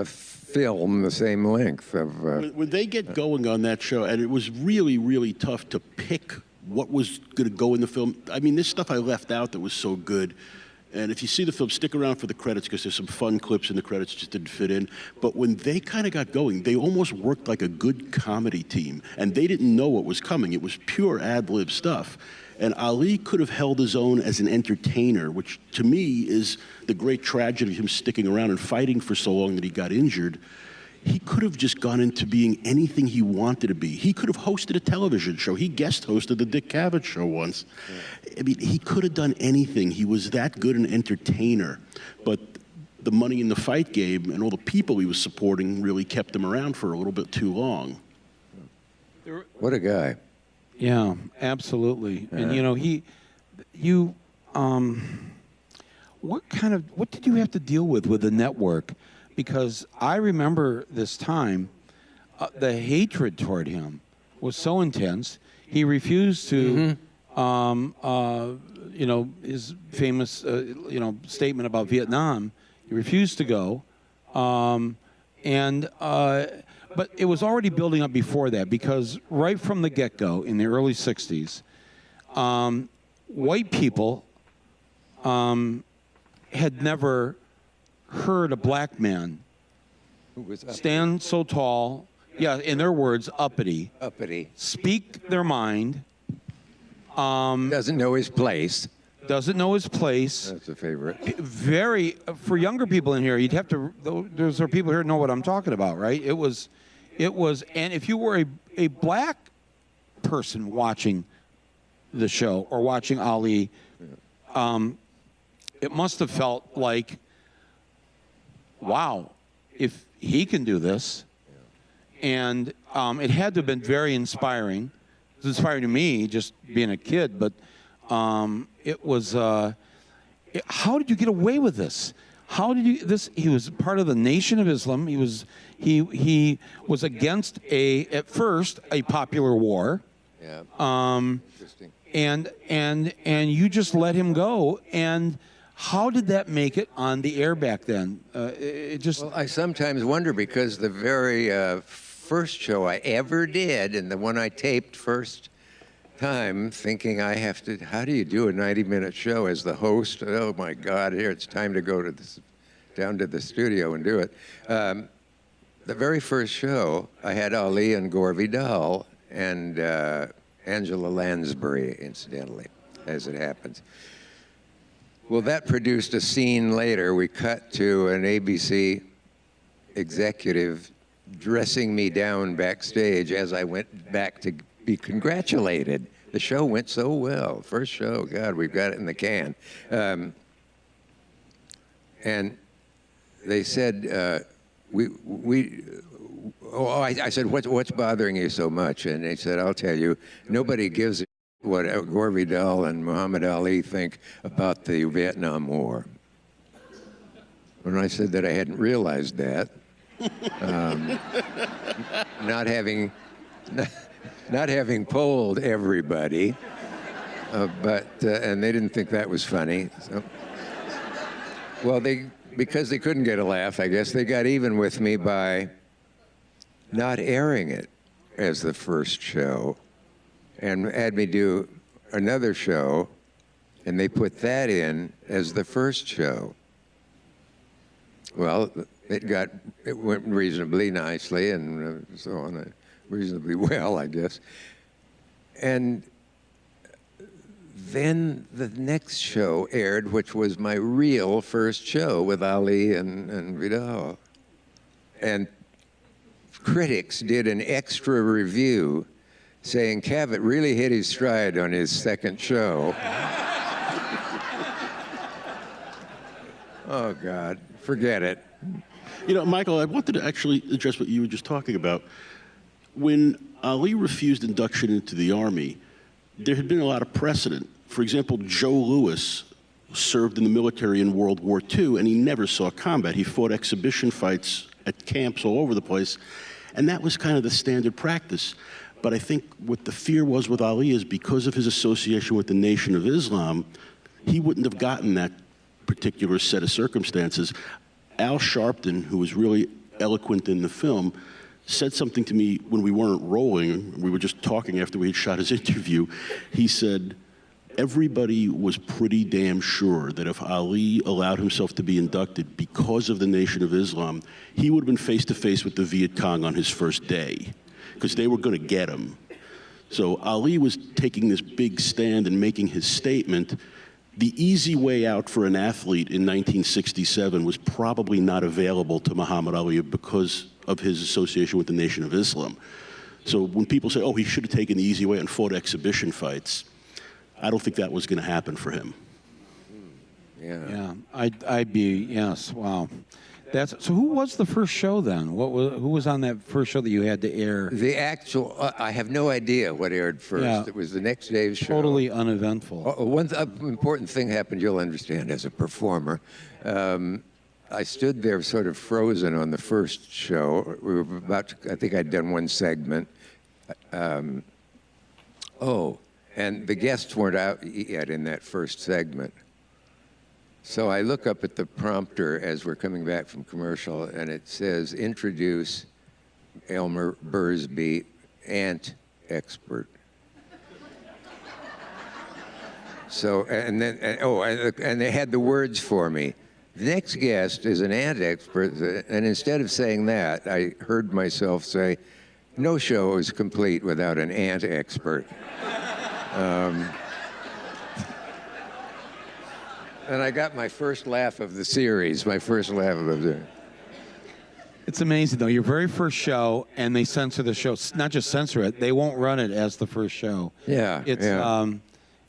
film the same length of... When they get going on that show, and it was really, really tough to pick what was going to go in the film. I mean, this stuff I left out that was so good. And if you see the film, stick around for the credits because there's some fun clips in the credits just didn't fit in. But when they kind of got going, they almost worked like a good comedy team. And they didn't know what was coming. It was pure ad-lib stuff. And Ali could have held his own as an entertainer, which to me is the great tragedy of him sticking around and fighting for so long that he got injured. He could have just gone into being anything he wanted to be. He could have hosted a television show. He guest hosted the Dick Cavett show once. Yeah. I mean, he could have done anything. He was that good an entertainer. But the money in the fight game and all the people he was supporting really kept him around for a little bit too long. What a guy. Yeah, absolutely. Yeah. And what did you have to deal with the network? Because I remember this time, the hatred toward him was so intense. He refused to, his famous, statement about Vietnam. He refused to go, but it was already building up before that because right from the get-go in the early '60s, white people had never heard a black man stand so tall, in their words, uppity, speak their mind. Doesn't know his place. That's a favorite. For younger people in here, you'd have to, there's people here who know what I'm talking about, right? It was, and if you were a black person watching the show or watching Ali, it must have felt like, wow, if he can do this. And it had to have been very inspiring. It was inspiring to me, just being a kid, but it was, how did you get away with this? How did you, he was part of the Nation of Islam. He was against at first, a popular war. Yeah. Interesting. And you just let him go. And how did that make it on the air back then? Well, I sometimes wonder because the very first show I ever did, and the one I taped first time, thinking how do you do a 90-minute show as the host? Oh my God, here it's time to go down to the studio and do it. The very first show, I had Ali and Gore Vidal and Angela Lansbury, incidentally, as it happens. Well, that produced a scene later. We cut to an ABC executive dressing me down backstage as I went back to be congratulated. The show went so well. First show, God, we've got it in the can. And they said, I said, what's bothering you so much? And they said, I'll tell you, nobody gives a what Gore Vidal and Muhammad Ali think about the Vietnam War. When I said that I hadn't realized that, not having polled everybody, and they didn't think that was funny. So, well, because they couldn't get a laugh, I guess they got even with me by not airing it as the first show, and had me do another show, and they put that in as the first show. Well, it went reasonably nicely, and so on, reasonably well, I guess. And then the next show aired, which was my real first show with Ali and Vidal. And critics did an extra review saying Cavett really hit his stride on his second show. Oh, God, forget it. You know, Michael, I wanted to actually address what you were just talking about. When Ali refused induction into the Army, there had been a lot of precedent. For example, Joe Louis served in the military in World War II, and he never saw combat. He fought exhibition fights at camps all over the place, and that was kind of the standard practice. But I think what the fear was with Ali is because of his association with the Nation of Islam, he wouldn't have gotten that particular set of circumstances. Al Sharpton, who was really eloquent in the film, said something to me when we weren't rolling. We were just talking after we had shot his interview. He said, everybody was pretty damn sure that if Ali allowed himself to be inducted because of the Nation of Islam, he would have been face to face with the Viet Cong on his first day, because they were going to get him. So Ali was taking this big stand and making his statement. The easy way out for an athlete in 1967 was probably not available to Muhammad Ali because of his association with the Nation of Islam. So when people say, oh, he should have taken the easy way and fought exhibition fights, I don't think that was going to happen for him. Yeah, I'd be, yes, wow. So who was the first show then? Who was on that first show that you had to air? The actual, I have no idea what aired first. Yeah. It was the next day's show. Totally uneventful. One important thing happened, you'll understand as a performer. I stood there sort of frozen on the first show. We were about to, I think I'd done one segment. And the guests weren't out yet in that first segment. So I look up at the prompter as we're coming back from commercial, and it says, introduce Elmer Bursby, ant expert. So, and they had the words for me. The next guest is an ant expert, and instead of saying that, I heard myself say, no show is complete without an ant expert. And I got my first laugh of the series, It's amazing, though. Your very first show, and they censor the show. Not just censor it, they won't run it as the first show. Yeah,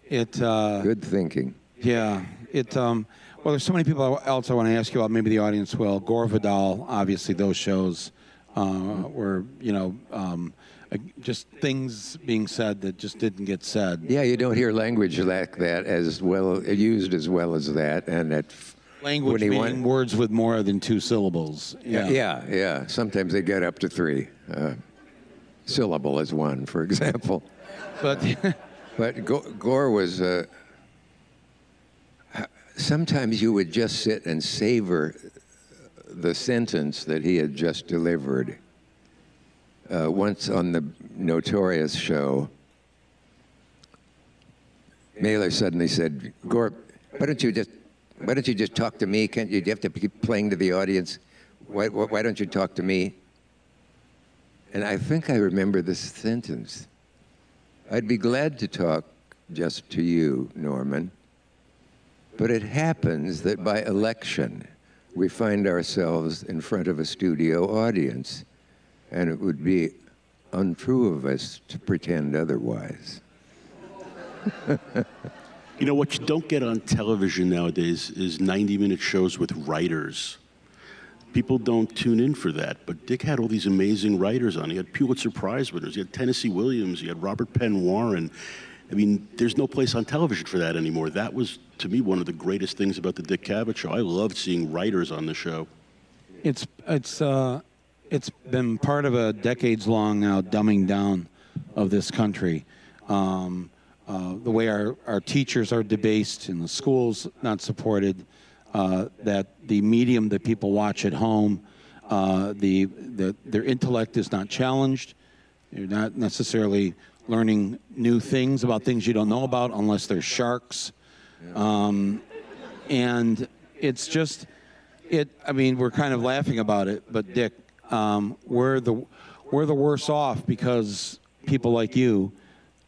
good thinking. Yeah. Well, there's so many people else I want to ask you about. Maybe the audience will. Gore Vidal, obviously, those shows were, just things being said that just didn't get said. Yeah, you don't hear language like that as well, used as well as that, and that language being words with more than two syllables. Yeah. Sometimes they get up to three. Syllable is one, for example. But Gore was. Sometimes you would just sit and savor the sentence that he had just delivered. Once on the Notorious show, Mailer suddenly said, Gore, why don't you just talk to me? Can't you have to keep playing to the audience? Why don't you talk to me? And I think I remember this sentence. I'd be glad to talk just to you, Norman. But it happens that by election, we find ourselves in front of a studio audience. And it would be untrue of us to pretend otherwise. You know, what you don't get on television nowadays is 90-minute shows with writers. People don't tune in for that, but Dick had all these amazing writers on. He had Pulitzer Prize winners. He had Tennessee Williams. He had Robert Penn Warren. I mean, there's no place on television for that anymore. That was, to me, one of the greatest things about the Dick Cavett show. I loved seeing writers on the show. It's been part of a decades-long now dumbing down of this country. The way our teachers are debased and the schools not supported, that the medium that people watch at home, their intellect is not challenged. You're not necessarily learning new things about things you don't know about unless they're sharks. And it's just, I mean, we're kind of laughing about it, but Dick, we're the worse off because people like you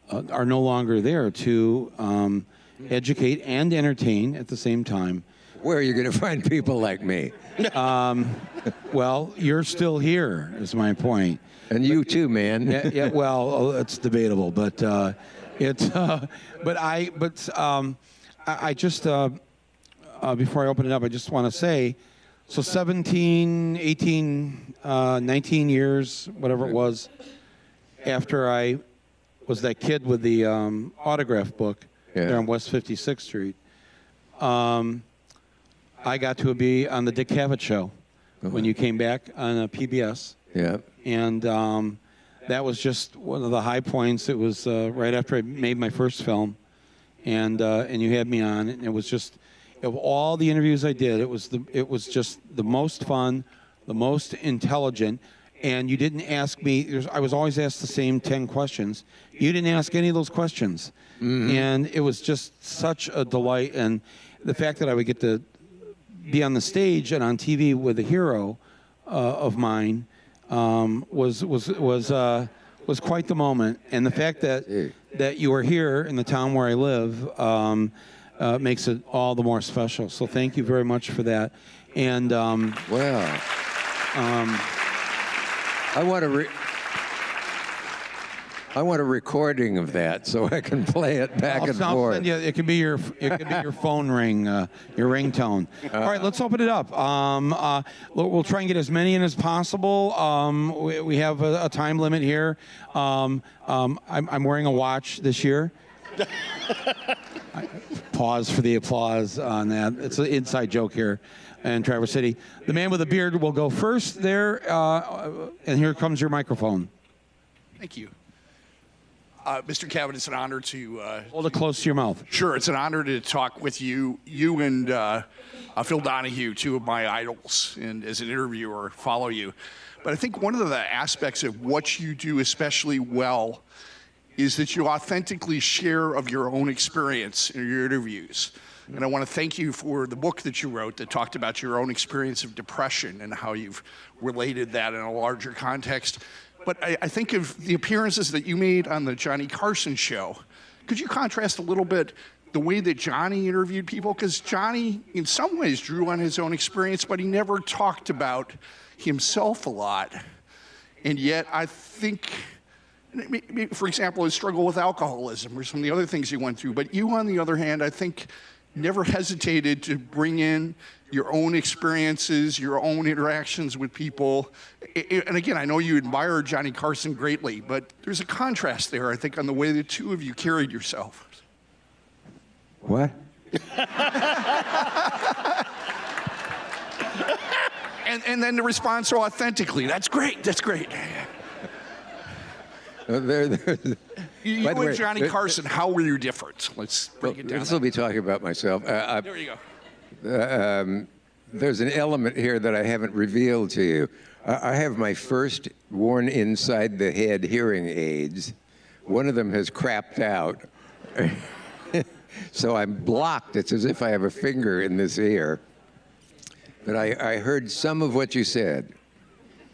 are no longer there to educate and entertain at the same time. Where are you going to find people like me? Well, you're still here, is my point. And you too, man. Yeah. Well, it's debatable, but I just before I open it up, I just want to say, so 17, 18, 19 years, whatever it was, after I was that kid with the autograph book there on West 56th Street, I got to be on the Dick Cavett show when you came back on PBS. Yeah. And that was just one of the high points. It was right after I made my first film, and you had me on, and it was just, of all the interviews I did, it was just the most fun, the most intelligent. And you didn't ask me. I was always asked the same 10 questions. You didn't ask any of those questions, and it was just such a delight. And the fact that I would get to be on the stage and on TV with a hero of mine was quite the moment. And the fact that you are here in the town where I live makes it all the more special. So thank you very much for that. And I want a recording of that so I can play it back and forth. Send you, it could be your phone ring, your ringtone. All right, let's open it up. We'll try and get as many in as possible. We have a time limit here. I'm wearing a watch this year. Pause for the applause on that. It's an inside joke here in Traverse City. The man with the beard will go first there, and here comes your microphone. Thank you. Mr. Cavett, it's an honor to... Hold it close to your mouth. Sure, it's an honor to talk with you. You and Phil Donahue, two of my idols, and as an interviewer, follow you. But I think one of the aspects of what you do especially well is that you authentically share of your own experience in your interviews. And I want to thank you for the book that you wrote that talked about your own experience of depression and how you've related that in a larger context. But I think of the appearances that you made on the Johnny Carson show. Could you contrast a little bit the way that Johnny interviewed people? Because Johnny, in some ways, drew on his own experience, but he never talked about himself a lot. And yet, I think, for example, his struggle with alcoholism or some of the other things he went through. But you, on the other hand, I think never hesitated to bring in your own experiences, your own interactions with people. And again, I know you admire Johnny Carson greatly, but there's a contrast there, I think, on the way the two of you carried yourself. What? and then to respond so authentically. That's great. That's great. You and Johnny Carson, how were you different? Let's break it down. This will be talking about myself. There you go. There's an element here that I haven't revealed to you. I have my first worn inside the head hearing aids. One of them has crapped out. So I'm blocked. It's as if I have a finger in this ear. But I heard some of what you said.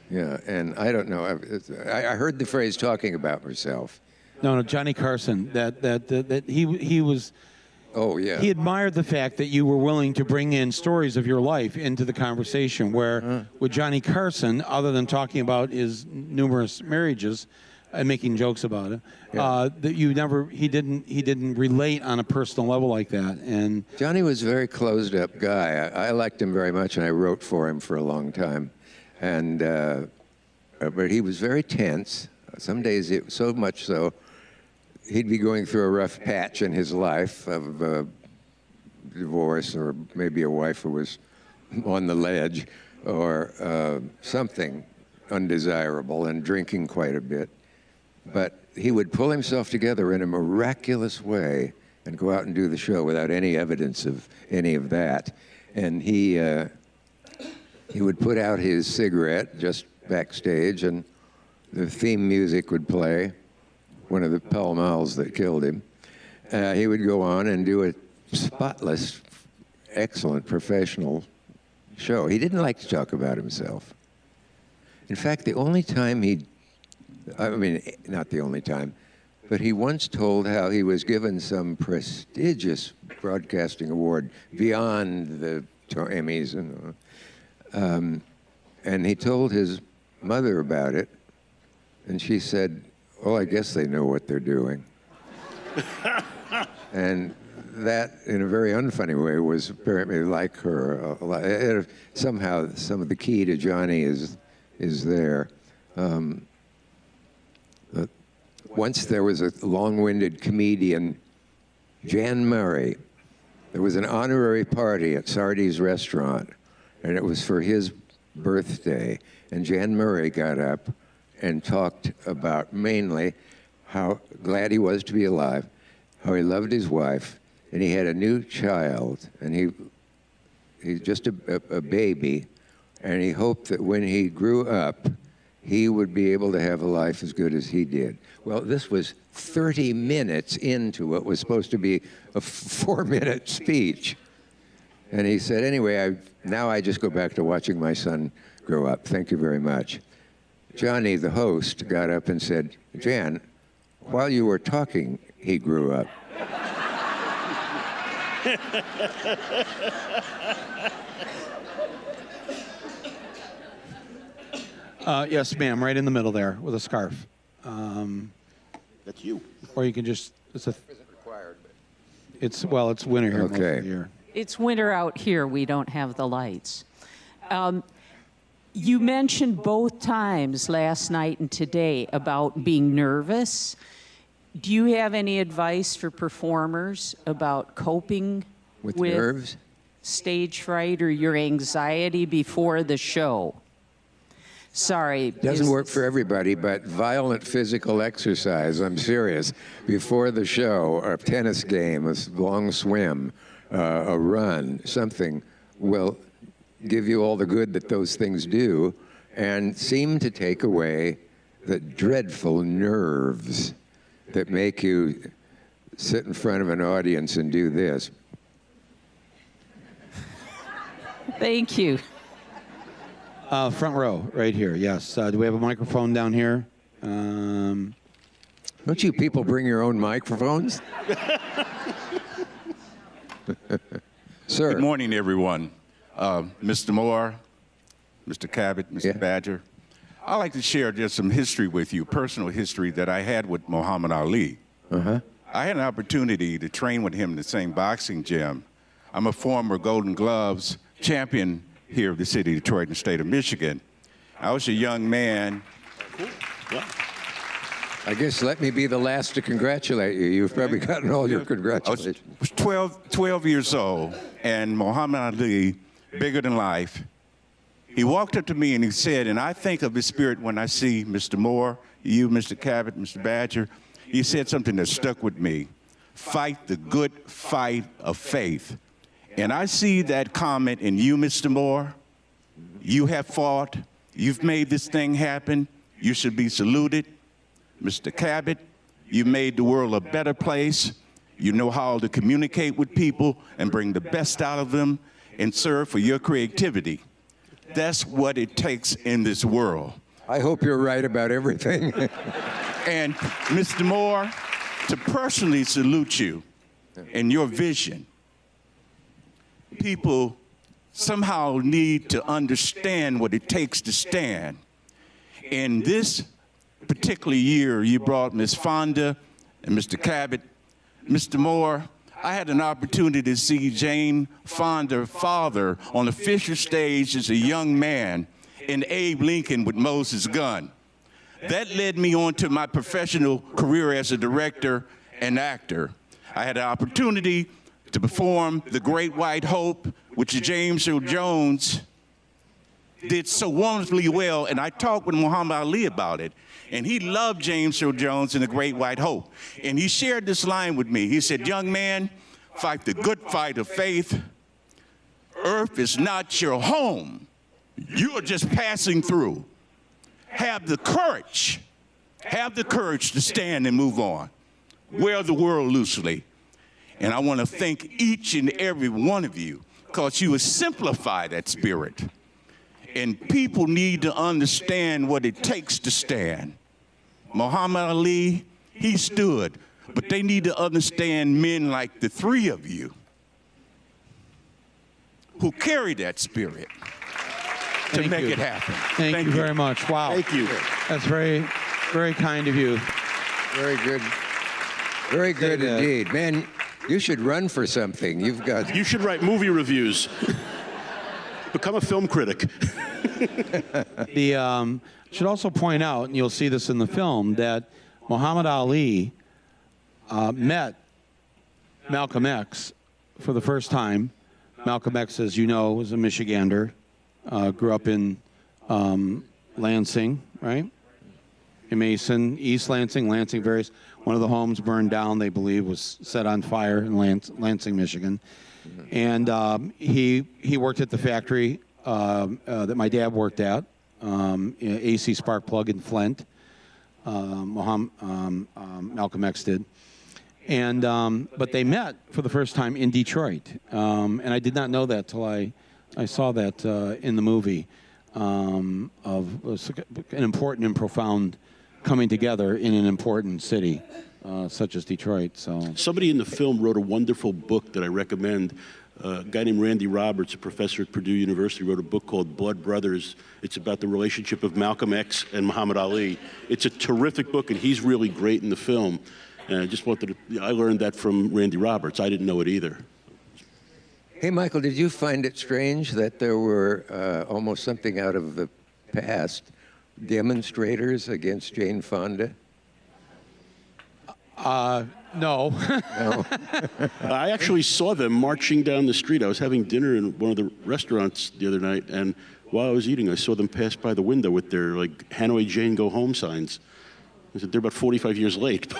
Yeah, and I don't know. I heard the phrase talking about myself. No, Johnny Carson, that he was... Oh, yeah. He admired the fact that you were willing to bring in stories of your life into the conversation, where with Johnny Carson, other than talking about his numerous marriages, and making jokes about it. That he didn't relate on a personal level like that. And Johnny was a very closed-up guy. I liked him very much, and I wrote for him for a long time. And but he was very tense. Some days, so much so, he'd be going through a rough patch in his life of divorce, or maybe a wife who was on the ledge, or something undesirable, and drinking quite a bit. But he would pull himself together in a miraculous way and go out and do the show without any evidence of any of that. And he would put out his cigarette just backstage, and the theme music would play, one of the Pall Malls that killed him. He would go on and do a spotless, excellent professional show. He didn't like to talk about himself. In fact, the only time not the only time, but he once told how he was given some prestigious broadcasting award beyond the Emmys, and he told his mother about it, and she said, "Oh, I guess they know what they're doing." And that, in a very unfunny way, was apparently like her. Somehow, some of the key to Johnny is there. Once there was a long-winded comedian, Jan Murray. There was an honorary party at Sardi's restaurant, and it was for his birthday. And Jan Murray got up and talked about mainly how glad he was to be alive, how he loved his wife, and he had a new child, and he's just a baby, and he hoped that when he grew up, he would be able to have a life as good as he did. Well, this was 30 minutes into what was supposed to be a 4-minute speech. And he said, anyway, now I just go back to watching my son grow up. Thank you very much. Johnny, the host, got up and said, Jan, while you were talking, he grew up. Yes, ma'am, right in the middle there with a scarf. That's you. Or you can just, Isn't required, but... it's winter here most of the year. It's winter out here. We don't have the lights. You mentioned both times, last night and today, about being nervous. Do you have any advice for performers about coping with nerves? Stage fright or your anxiety before the show? Sorry. Doesn't work for everybody, but violent physical exercise, I'm serious, before the show, a tennis game, a long swim, a run, something will give you all the good that those things do and seem to take away the dreadful nerves that make you sit in front of an audience and do this. Thank you. Front row, right here, yes. Do we have a microphone down here? Don't you people bring your own microphones? Sir. Good morning, everyone. Mr. Moore, Mr. Cavett, Mr. Badger. I'd like to share just some history with you, personal history that I had with Muhammad Ali. I had an opportunity to train with him in the same boxing gym. I'm a former Golden Gloves champion here of the city of Detroit and the state of Michigan. I was a young man. Cool. Yeah. I guess let me be the last to congratulate you. You've probably gotten all your congratulations. I was 12 years old, and Muhammad Ali, bigger than life, he walked up to me and he said, and I think of his spirit when I see Mr. Moore, you, Mr. Cavett, Mr. Badger, he said something that stuck with me. Fight the good fight of faith. And I see that comment in you, Mr. Moore. You have fought. You've made this thing happen. You should be saluted. Mr. Cavett, you made the world a better place. You know how to communicate with people and bring the best out of them and serve for your creativity. That's what it takes in this world. I hope you're right about everything. And Mr. Moore, to personally salute you and your vision. People somehow need to understand what it takes to stand. In this particular year, you brought Ms. Fonda and Mr. Cavett. Mr. Moore, I had an opportunity to see Jane Fonda's father on the Fisher stage as a young man and Abe Lincoln with Moses Gunn. That led me on to my professional career as a director and actor. I had an opportunity to perform The Great White Hope, which James Earl Jones did so wonderfully well, and I talked with Muhammad Ali about it, and he loved James Earl Jones in The Great White Hope. And he shared this line with me. He said, "Young man, fight the good fight of faith. Earth is not your home. You are just passing through. Have the courage to stand and move on. Wear the world loosely." And I want to thank each and every one of you, because you have simplified that spirit. And people need to understand what it takes to stand. Muhammad Ali, he stood, but they need to understand men like the three of you who carry that spirit to make it happen. Thank you very much. Wow. Thank you. That's very, very kind of you. Very good. Very good indeed. Man, you should run for something. You should write movie reviews. Become a film critic. Should also point out, and you'll see this in the film, that Muhammad Ali met Malcolm X for the first time. Malcolm X, as you know, was a Michigander, grew up in Lansing, right? In Mason, East Lansing, various. One of the homes burned down, they believe, was set on fire in Lansing, Michigan. And he worked at the factory that my dad worked at, AC Spark Plug in Flint. Malcolm X did. And but they met for the first time in Detroit, and I did not know that till I saw that in the movie of an important and profound coming together in an important city such as Detroit. So somebody in the film wrote a wonderful book that I recommend. A guy named Randy Roberts, a professor at Purdue University, wrote a book called Blood Brothers. It's about the relationship of Malcolm X and Muhammad Ali. It's a terrific book, and he's really great in the film. And I just wanted to, I learned that from Randy Roberts. I didn't know it either. Hey, Michael, did you find it strange that there were almost something out of the past demonstrators against Jane Fonda? No. No. I actually saw them marching down the street. I was having dinner in one of the restaurants the other night, and while I was eating, I saw them pass by the window with their like Hanoi Jane Go Home signs. I said, they're about 45 years late.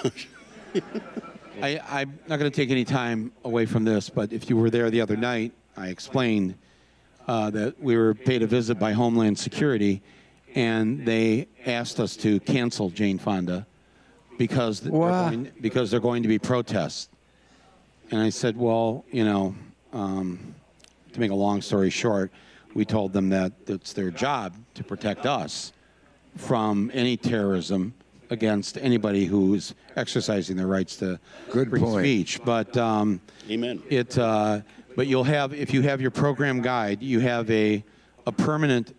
I'm not going to take any time away from this, but if you were there the other night, I explained that we were paid a visit by Homeland Security, and they asked us to cancel Jane Fonda because they're going to be protests. And I said, well, you know, to make a long story short, we told them that it's their job to protect us from any terrorism against anybody who's exercising their rights to free speech. But Amen. But you'll have, if you have your program guide, you have a permanent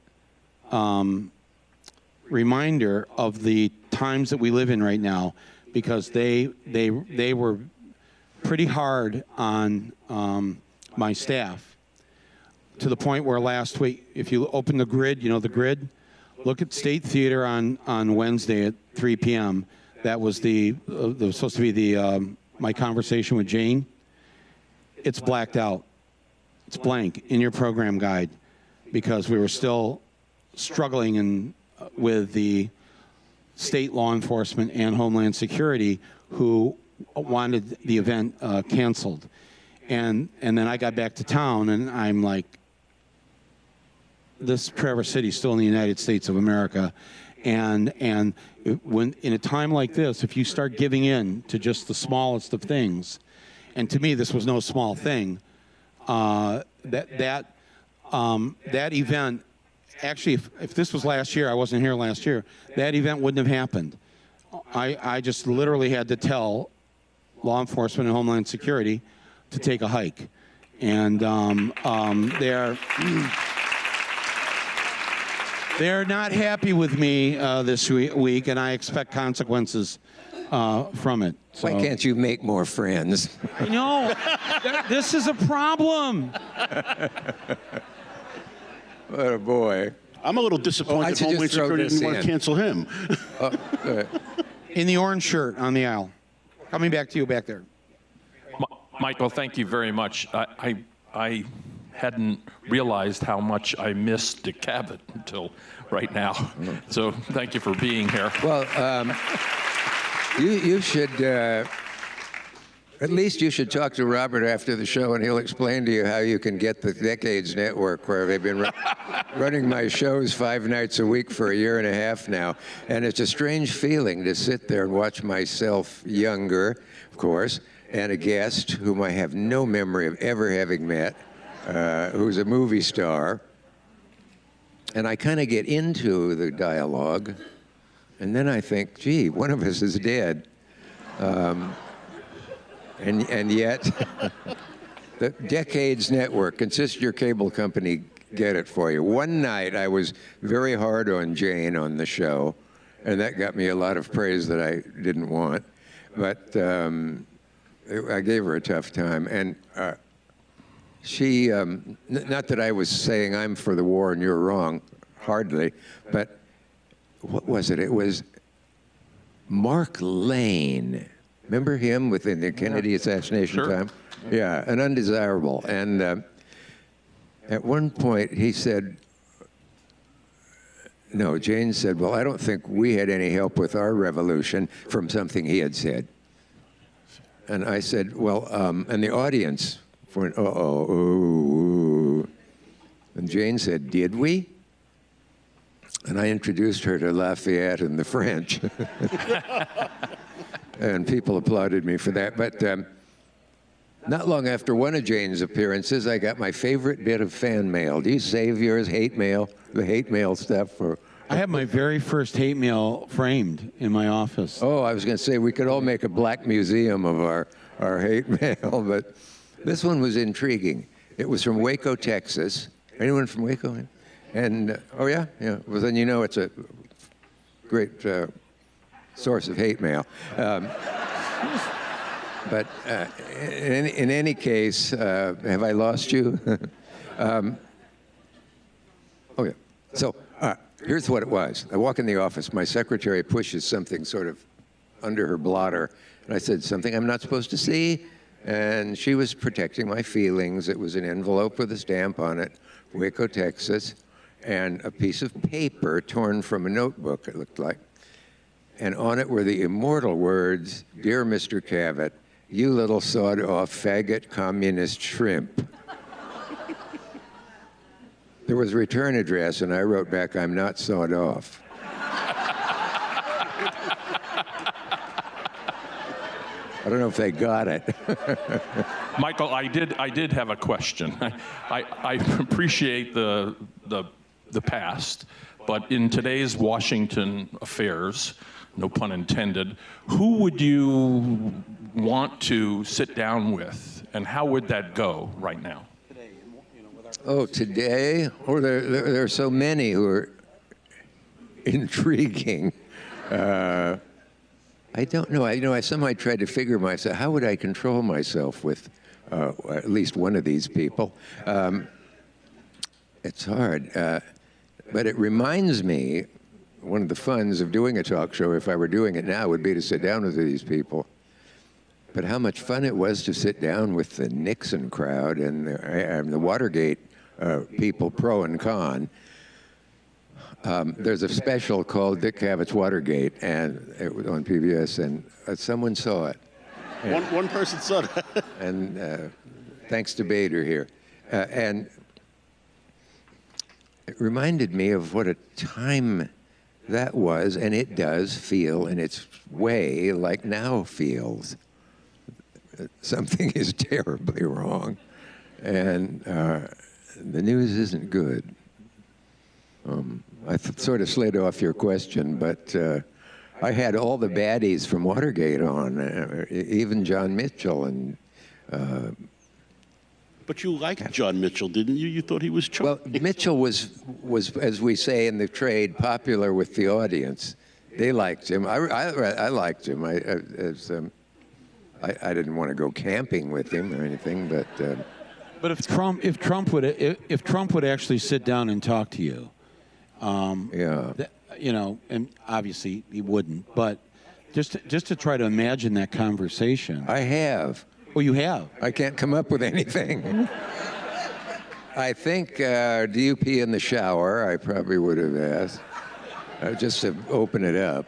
reminder of the times that we live in right now, because they were pretty hard on my staff, to the point where last week, if you open the grid, you know the grid, look at State Theater on Wednesday at 3 p.m. That was was supposed to be the my conversation with Jane. It's blacked out. It's blank in your program guide, because we were still struggling with the state law enforcement and Homeland Security, who wanted the event canceled. And then I got back to town, and I'm like, this Traverse City is still in the United States of America, and when in a time like this, if you start giving in to just the smallest of things, and to me this was no small thing, that event, actually, if this was last year, I wasn't here last year, that event wouldn't have happened. I just literally had to tell law enforcement and Homeland Security to take a hike, and They're not happy with me this week, and I expect consequences from it. So. Why can't you make more friends? No, this is a problem. What a boy. I'm a little disappointed Homeland Security didn't want to cancel him. In the orange shirt on the aisle. Coming back to you back there. Michael, thank you very much. I hadn't realized how much I missed Dick Cavett until right now. So thank you for being here. Well, you should, at least you should talk to Robert after the show, and he'll explain to you how you can get the Decades Network, where they've been running my shows 5 nights a week for a year and a half now. And it's a strange feeling to sit there and watch myself younger, of course, and a guest whom I have no memory of ever having met, who's a movie star. And I kind of get into the dialogue, and then I think, gee, one of us is dead. And yet, the Decades Network, insist your cable company get it for you. One night, I was very hard on Jane on the show, and that got me a lot of praise that I didn't want. But I gave her a tough time. And she, not that I was saying I'm for the war and you're wrong, hardly, but what was it? It was Mark Lane. Remember him within the Kennedy assassination time? Yeah, an undesirable. And at one point he said, no, Jane said, well, I don't think we had any help with our revolution, from something he had said. And I said, well, and the audience went, uh-oh, ooh. And Jane said, did we? And I introduced her to Lafayette and the French. And people applauded me for that. But not long after one of Jane's appearances, I got my favorite bit of fan mail. Do you save yours, hate mail, the hate mail stuff? Or I have my very first hate mail framed in my office. Oh, I was going to say we could all make a black museum of our hate mail, but this one was intriguing. It was from Waco, Texas. Anyone from Waco? And, oh yeah? Yeah. Well, then you know it's a great source of hate mail. But in any case, have I lost you? Okay. So here's what it was. I walk in the office. My secretary pushes something sort of under her blotter. And I said, something I'm not supposed to see? And she was protecting my feelings. It was an envelope with a stamp on it, Waco, Texas, and a piece of paper torn from a notebook, it looked like. And on it were the immortal words, "Dear Mr. Cavett, you little sawed-off faggot communist shrimp." There was a return address, and I wrote back, "I'm not sawed off." I don't know if they got it. Michael, I did have a question. I appreciate the past, but in today's Washington affairs, no pun intended, who would you want to sit down with, and how would that go right now? Oh, today? Oh, there are so many who are intriguing. I don't know. I somehow tried to figure myself, how would I control myself with at least one of these people? It's hard. But it reminds me, one of the funs of doing a talk show, if I were doing it now, would be to sit down with these people. But how much fun it was to sit down with the Nixon crowd and the Watergate people, pro and con. There's a special called Dick Cavett's Watergate, and it was on PBS, and someone saw it. One person saw it. And thanks to Bader here. And it reminded me of what a time that was, and it does feel in its way like now feels. Something is terribly wrong, and the news isn't good. I sort of slid off your question, but I had all the baddies from Watergate on, even John Mitchell and But you liked John Mitchell, didn't you? You thought he was Well, charming. Mitchell was, as we say in the trade, popular with the audience. They liked him. I liked him. I didn't want to go camping with him or anything, but But if Trump would actually sit down and talk to you, yeah. you know, and obviously he wouldn't, but just to try to imagine that conversation. I have. Oh, you have? I can't come up with anything. I think, do you pee in the shower? I probably would have asked, just to open it up.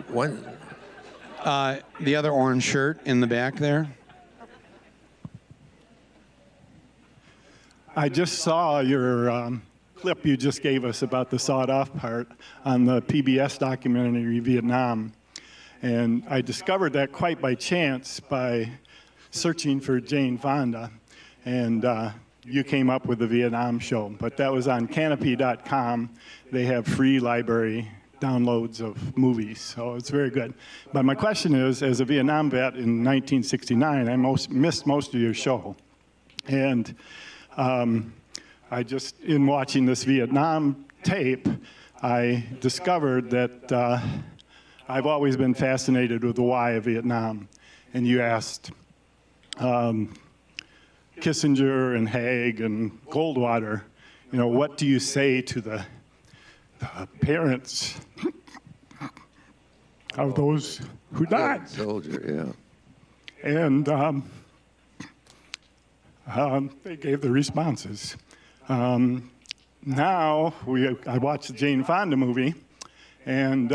One, The other orange shirt in the back there. I just saw your clip you just gave us about the sawed-off part on the PBS documentary Vietnam. And I discovered that quite by chance by searching for Jane Fonda. And you came up with the Vietnam show. But that was on Canopy.com. They have free library downloads of movies, so it's very good. But my question is, as a Vietnam vet in 1969, I missed most of your show. And I just, in watching this Vietnam tape, I discovered that I've always been fascinated with the why of Vietnam. And you asked Kissinger and Haig and Goldwater, you know, what do you say to the parents of those who died? soldier, yeah. And they gave the responses. Now, I watched the Jane Fonda movie, and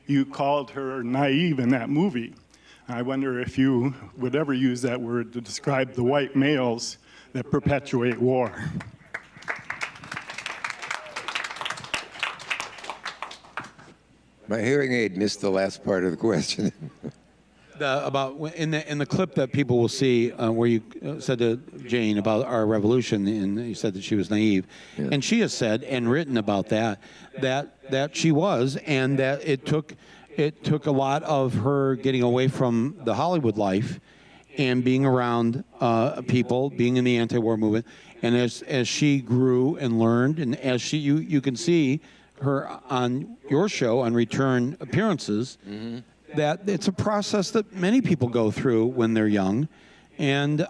you called her naive in that movie. I wonder if you would ever use that word to describe the white males that perpetuate war. My hearing aid missed the last part of the question. In the clip that people will see where you said to Jane about our revolution, and you said that she was naive, Yeah. and she has said and written about that she was, and that it took a lot of her getting away from the Hollywood life and being around people, being in the anti-war movement, and as she grew and learned, and as you can see her on your show on return appearances. Mm-hmm. That it's a process that many people go through when they're young, and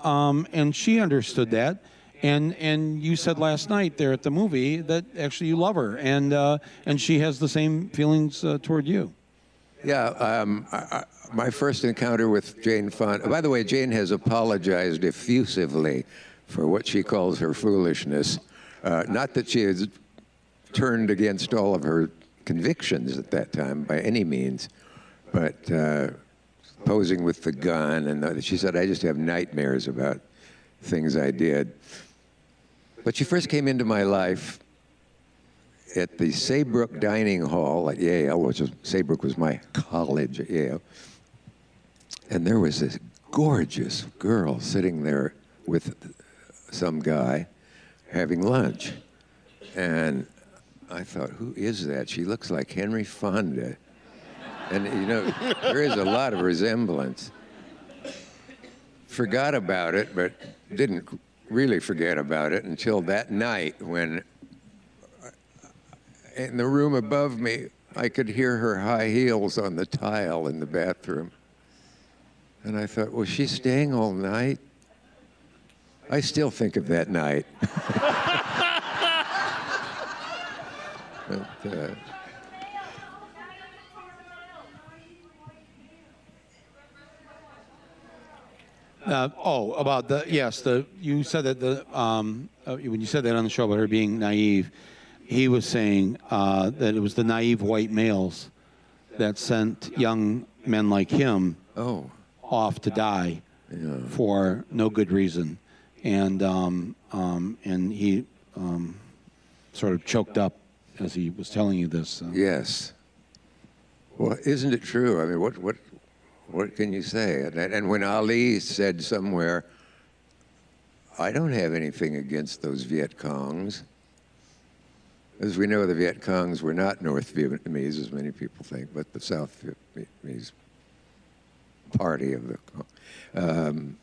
she understood that, and you said last night there at the movie that actually you love her, and she has the same feelings toward you. Yeah, my first encounter with Jane Fonda. By the way, Jane has apologized effusively for what she calls her foolishness. Not that she has turned against all of her convictions at that time by any means. But posing with the gun, and she said, I just have nightmares about things I did. But she first came into my life at the Saybrook Dining Hall at Yale, which was, Saybrook was my college at Yale. And there was this gorgeous girl sitting there with some guy having lunch. And I thought, who is that? She looks like Henry Fonda. And, you know, there is a lot of resemblance. Forgot about it, but didn't really forget about it until that night when in the room above me, I could hear her high heels on the tile in the bathroom. And I thought, was she staying all night? I still think of that night. But, you said that when you said that on the show about her being naive, he was saying that it was the naive white males that sent young men like him off to die for no good reason, and he sort of choked up as he was telling you this. Yes. Well, isn't it true? I mean, what can you say? And when Ali said somewhere, I don't have anything against those Viet Congs, As we know, the Viet Congs were not North Vietnamese, as many people think, but the South Vietnamese party of the. And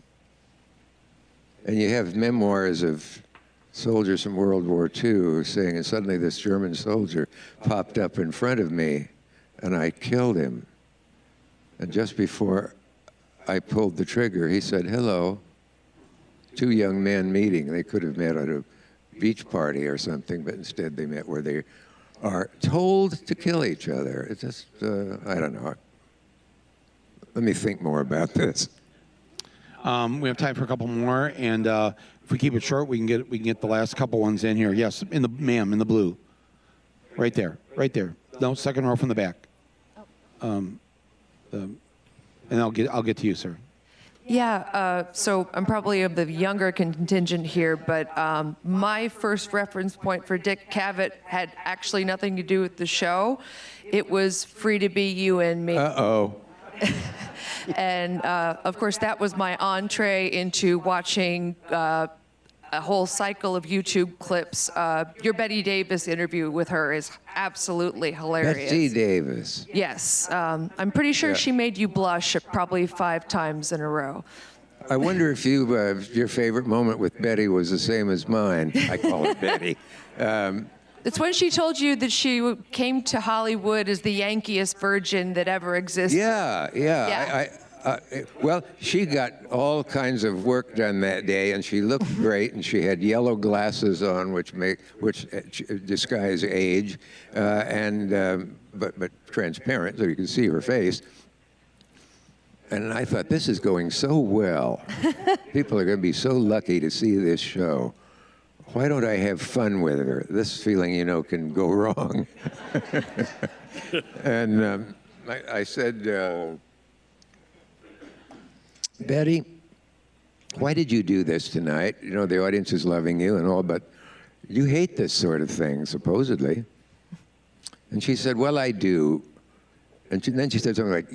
you have memoirs of soldiers from World War II saying, and suddenly this German soldier popped up in front of me, and I killed him. And just before I pulled the trigger, he said, "Hello." Two young men meeting. They could have met at a beach party or something, but instead they met where they are told to kill each other. It's just, I don't know. Let me think more about this. We have time for a couple more, and if we keep it short, we can get the last couple ones in here. Yes, in the blue, right there. No, second row from the back. And I'll get to you, sir. Yeah, so I'm probably of the younger contingent here, but my first reference point for Dick Cavett had actually nothing to do with the show. It was Free to Be You and Me. Uh-oh. And of course, that was my entree into watching a whole cycle of YouTube clips. Your Betty Davis interview with her is absolutely hilarious. Betsy Davis. Yes, I'm pretty sure she made you blush probably 5 times in a row. I wonder if your favorite moment with Betty was the same as mine. I call her Betty. It's when she told you that she came to Hollywood as the yankiest virgin that ever existed. Yeah. Well, she got all kinds of work done that day, and she looked great, and she had yellow glasses on, which disguise age, but transparent, so you can see her face. And I thought, this is going so well. People are going to be so lucky to see this show. Why don't I have fun with her? This feeling, can go wrong. And I said, Betty, why did you do this tonight? The audience is loving you and all, but you hate this sort of thing, supposedly. And she said, well, I do. And then she said something like,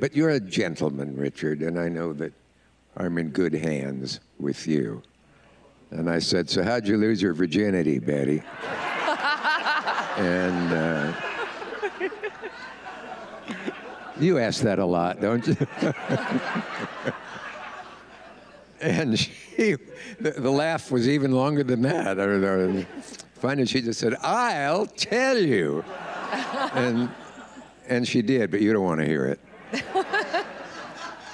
but you're a gentleman, Richard, and I know that I'm in good hands with you. And I said, so how'd you lose your virginity, Betty? And you ask that a lot, don't you? And the laugh was even longer than that. Finally, she just said, I'll tell you. And she did, but you don't want to hear it.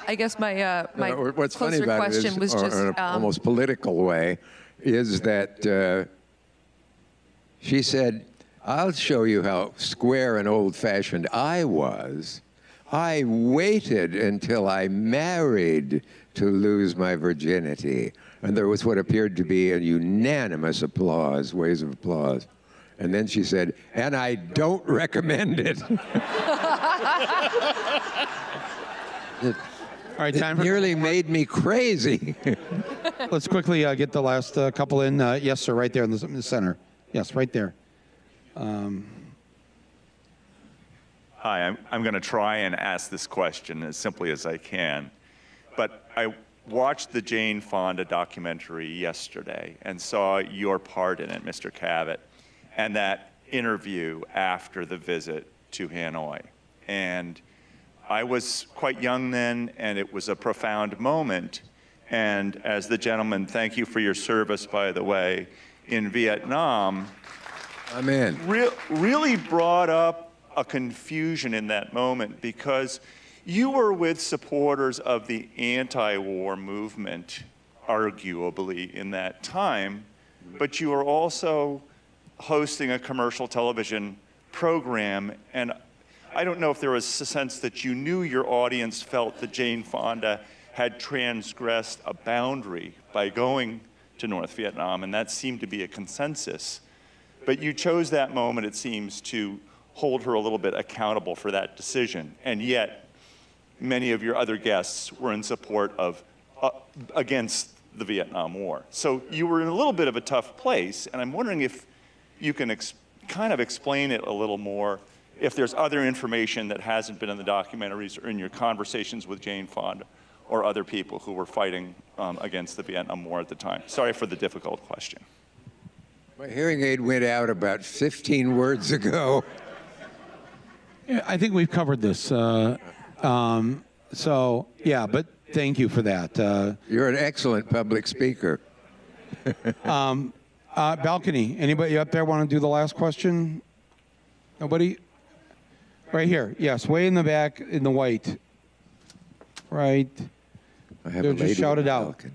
I guess my what's funny closer about question it is, was just in an almost political way, is that she said, I'll show you how square and old-fashioned I was. I waited until I married to lose my virginity. And there was what appeared to be a unanimous applause, waves of applause. And then she said, and I don't recommend it. All right, time for nearly made me crazy. Let's quickly get the last couple in. Yes, sir, right there in the center. Yes, right there. Hi, I'm going to try and ask this question as simply as I can. But I watched the Jane Fonda documentary yesterday and saw your part in it, Mr. Cavett, and that interview after the visit to Hanoi. And I was quite young then, and it was a profound moment. And as the gentleman, thank you for your service, by the way, in Vietnam. Amen. Really brought up a confusion in that moment, because you were with supporters of the anti-war movement, arguably, in that time, but you were also hosting a commercial television program, and I don't know if there was a sense that you knew your audience felt that Jane Fonda had transgressed a boundary by going to North Vietnam, and that seemed to be a consensus. But you chose that moment, it seems, to hold her a little bit accountable for that decision, and yet many of your other guests were in support of against the Vietnam War. So you were in a little bit of a tough place, and I'm wondering if you can kind of explain it a little more, if there's other information that hasn't been in the documentaries or in your conversations with Jane Fonda or other people who were fighting against the Vietnam War at the time. Sorry for the difficult question. My hearing aid went out about 15 words ago. Yeah, I think we've covered this. So, yeah, but thank you for that. You're an excellent public speaker. Balcony, anybody up there want to do the last question? Nobody? Right here. Yes, way in the back in the white. Right. I have They'll a just lady shout on it the out. balcony.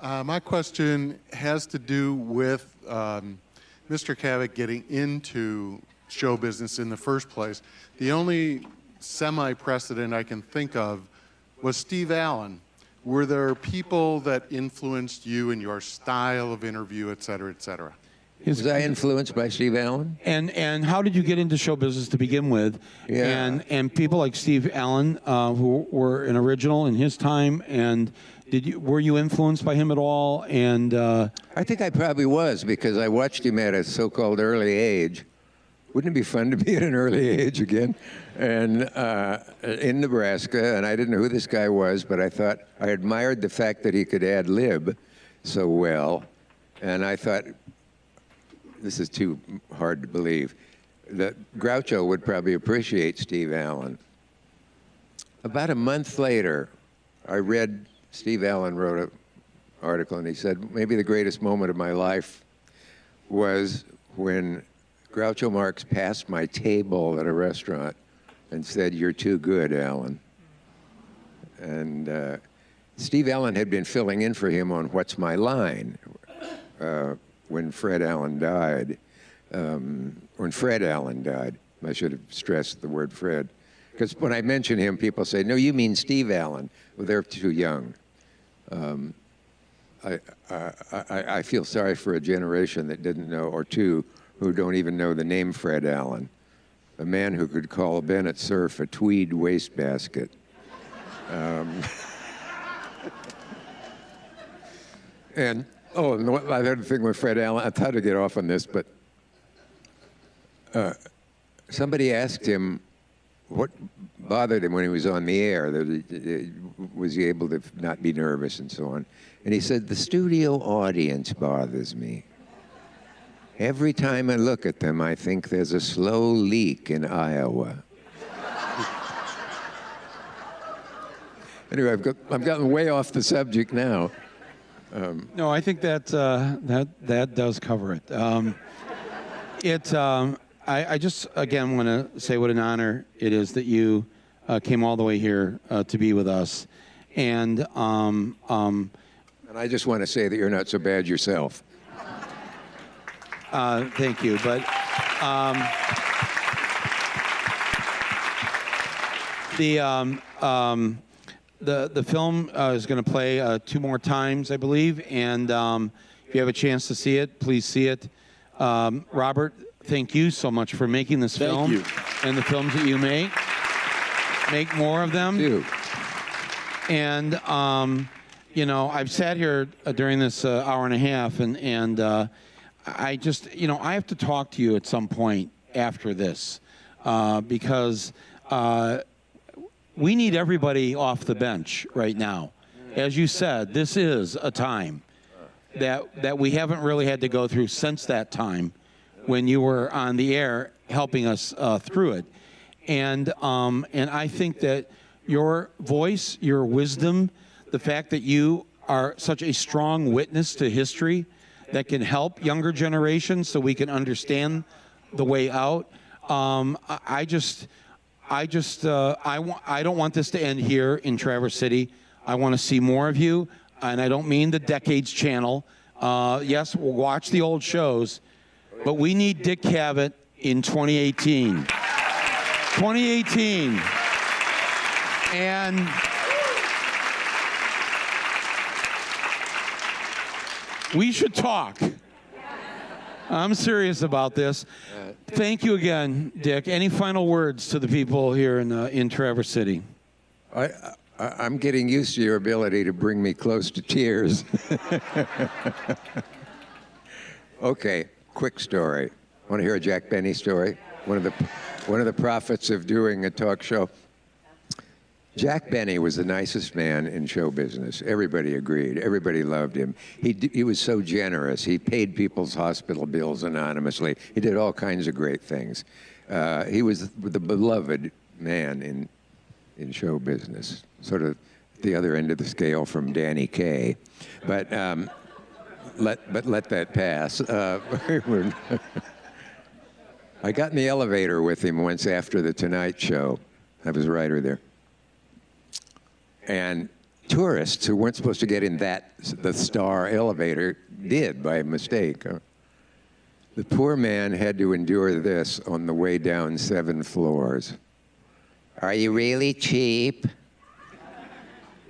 My question has to do with Mr. Cavett getting into show business in the first place. The only semi-precedent I can think of was Steve Allen. Were there people that influenced you in your style of interview, et cetera, et cetera? Was I influenced by Steve Allen? And how did you get into show business to begin with? Yeah. And people like Steve Allen, who were an original in his time, and were you influenced by him at all? And I think I probably was, because I watched him at a so-called early age. Wouldn't it be fun to be at an early age again? And in Nebraska, and I didn't know who this guy was, but I thought I admired the fact that he could ad lib so well, and I thought, this is too hard to believe, that Groucho would probably appreciate Steve Allen. About a month later, I read Steve Allen wrote an article, and he said, maybe the greatest moment of my life was when Groucho Marx passed my table at a restaurant and said, "You're too good, Allen." And Steve Allen had been filling in for him on What's My Line when Fred Allen died. When Fred Allen died, I should have stressed the word Fred. Because when I mention him, people say, "No, you mean Steve Allen." Well, they're too young. I feel sorry for a generation that didn't know, or two, who don't even know the name Fred Allen, a man who could call Bennett Cerf a tweed wastebasket. And the other thing with Fred Allen, I tried to get off on this, but somebody asked him what bothered him when he was on the air, was he able to not be nervous and so on. And he said, "The studio audience bothers me. Every time I look at them, I think there's a slow leak in Iowa." Anyway, I've gotten way off the subject now. no, I think that does cover it. I just, again, want to say what an honor it is that you came all the way here to be with us. And I just want to say that you're not so bad yourself. Thank you. But the film is going to play 2 more times, I believe. And if you have a chance to see it, please see it. Robert, thank you so much for making this film. Thank you. And the films that you make. Make more of them. Thank you. And I've sat here during this hour and a half, and I just, I have to talk to you at some point after this because we need everybody off the bench right now. As you said, this is a time that we haven't really had to go through since that time when you were on the air helping us through it. And I think that your voice, your wisdom, the fact that you are such a strong witness to history that can help younger generations so we can understand the way out. I don't want this to end here in Traverse City. I want to see more of you, and I don't mean the Decades channel. Yes, we'll watch the old shows, but we need Dick Cavett in 2018. 2018. And we should talk. I'm serious about this. Thank you again, Dick. Any final words to the people here in Traverse City? I'm getting used to your ability to bring me close to tears. Okay, quick story. Want to hear a Jack Benny story? One of the prophets of doing a talk show. Jack Benny was the nicest man in show business. Everybody agreed. Everybody loved him. He was so generous. He paid people's hospital bills anonymously. He did all kinds of great things. He was the beloved man in show business, sort of the other end of the scale from Danny Kaye. But let that pass. I got in the elevator with him once after The Tonight Show. I was a writer there. And tourists who weren't supposed to get in the star elevator did by mistake. The poor man had to endure this on the way down 7 floors. Are you really cheap?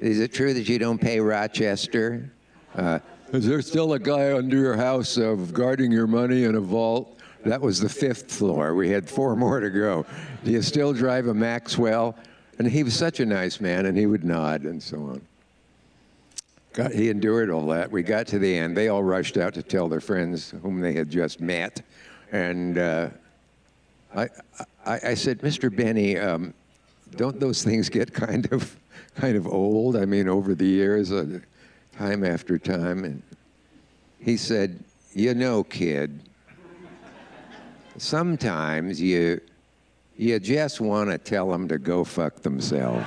Is it true that you don't pay Rochester? Is there still a guy under your house guarding your money in a vault? That was the 5th floor. We had 4 more to go. Do you still drive a Maxwell? And he was such a nice man, and he would nod and so on. He endured all that. We got to the end. They all rushed out to tell their friends whom they had just met. And I said, Mr. Benny, don't those things get kind of old? I mean, over the years, time after time. And he said, you know, kid, sometimes you just want to tell them to go fuck themselves.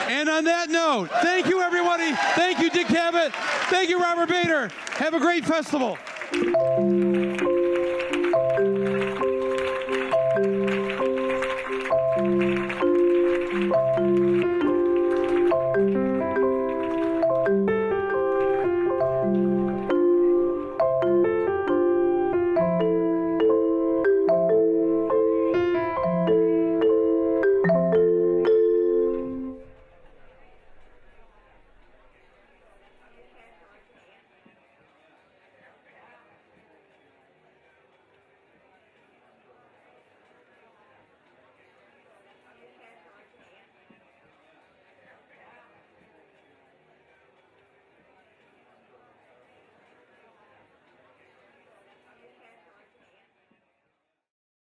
And on that note, thank you, everybody. Thank you, Dick Cavett. Thank you, Robert Bader. Have a great festival.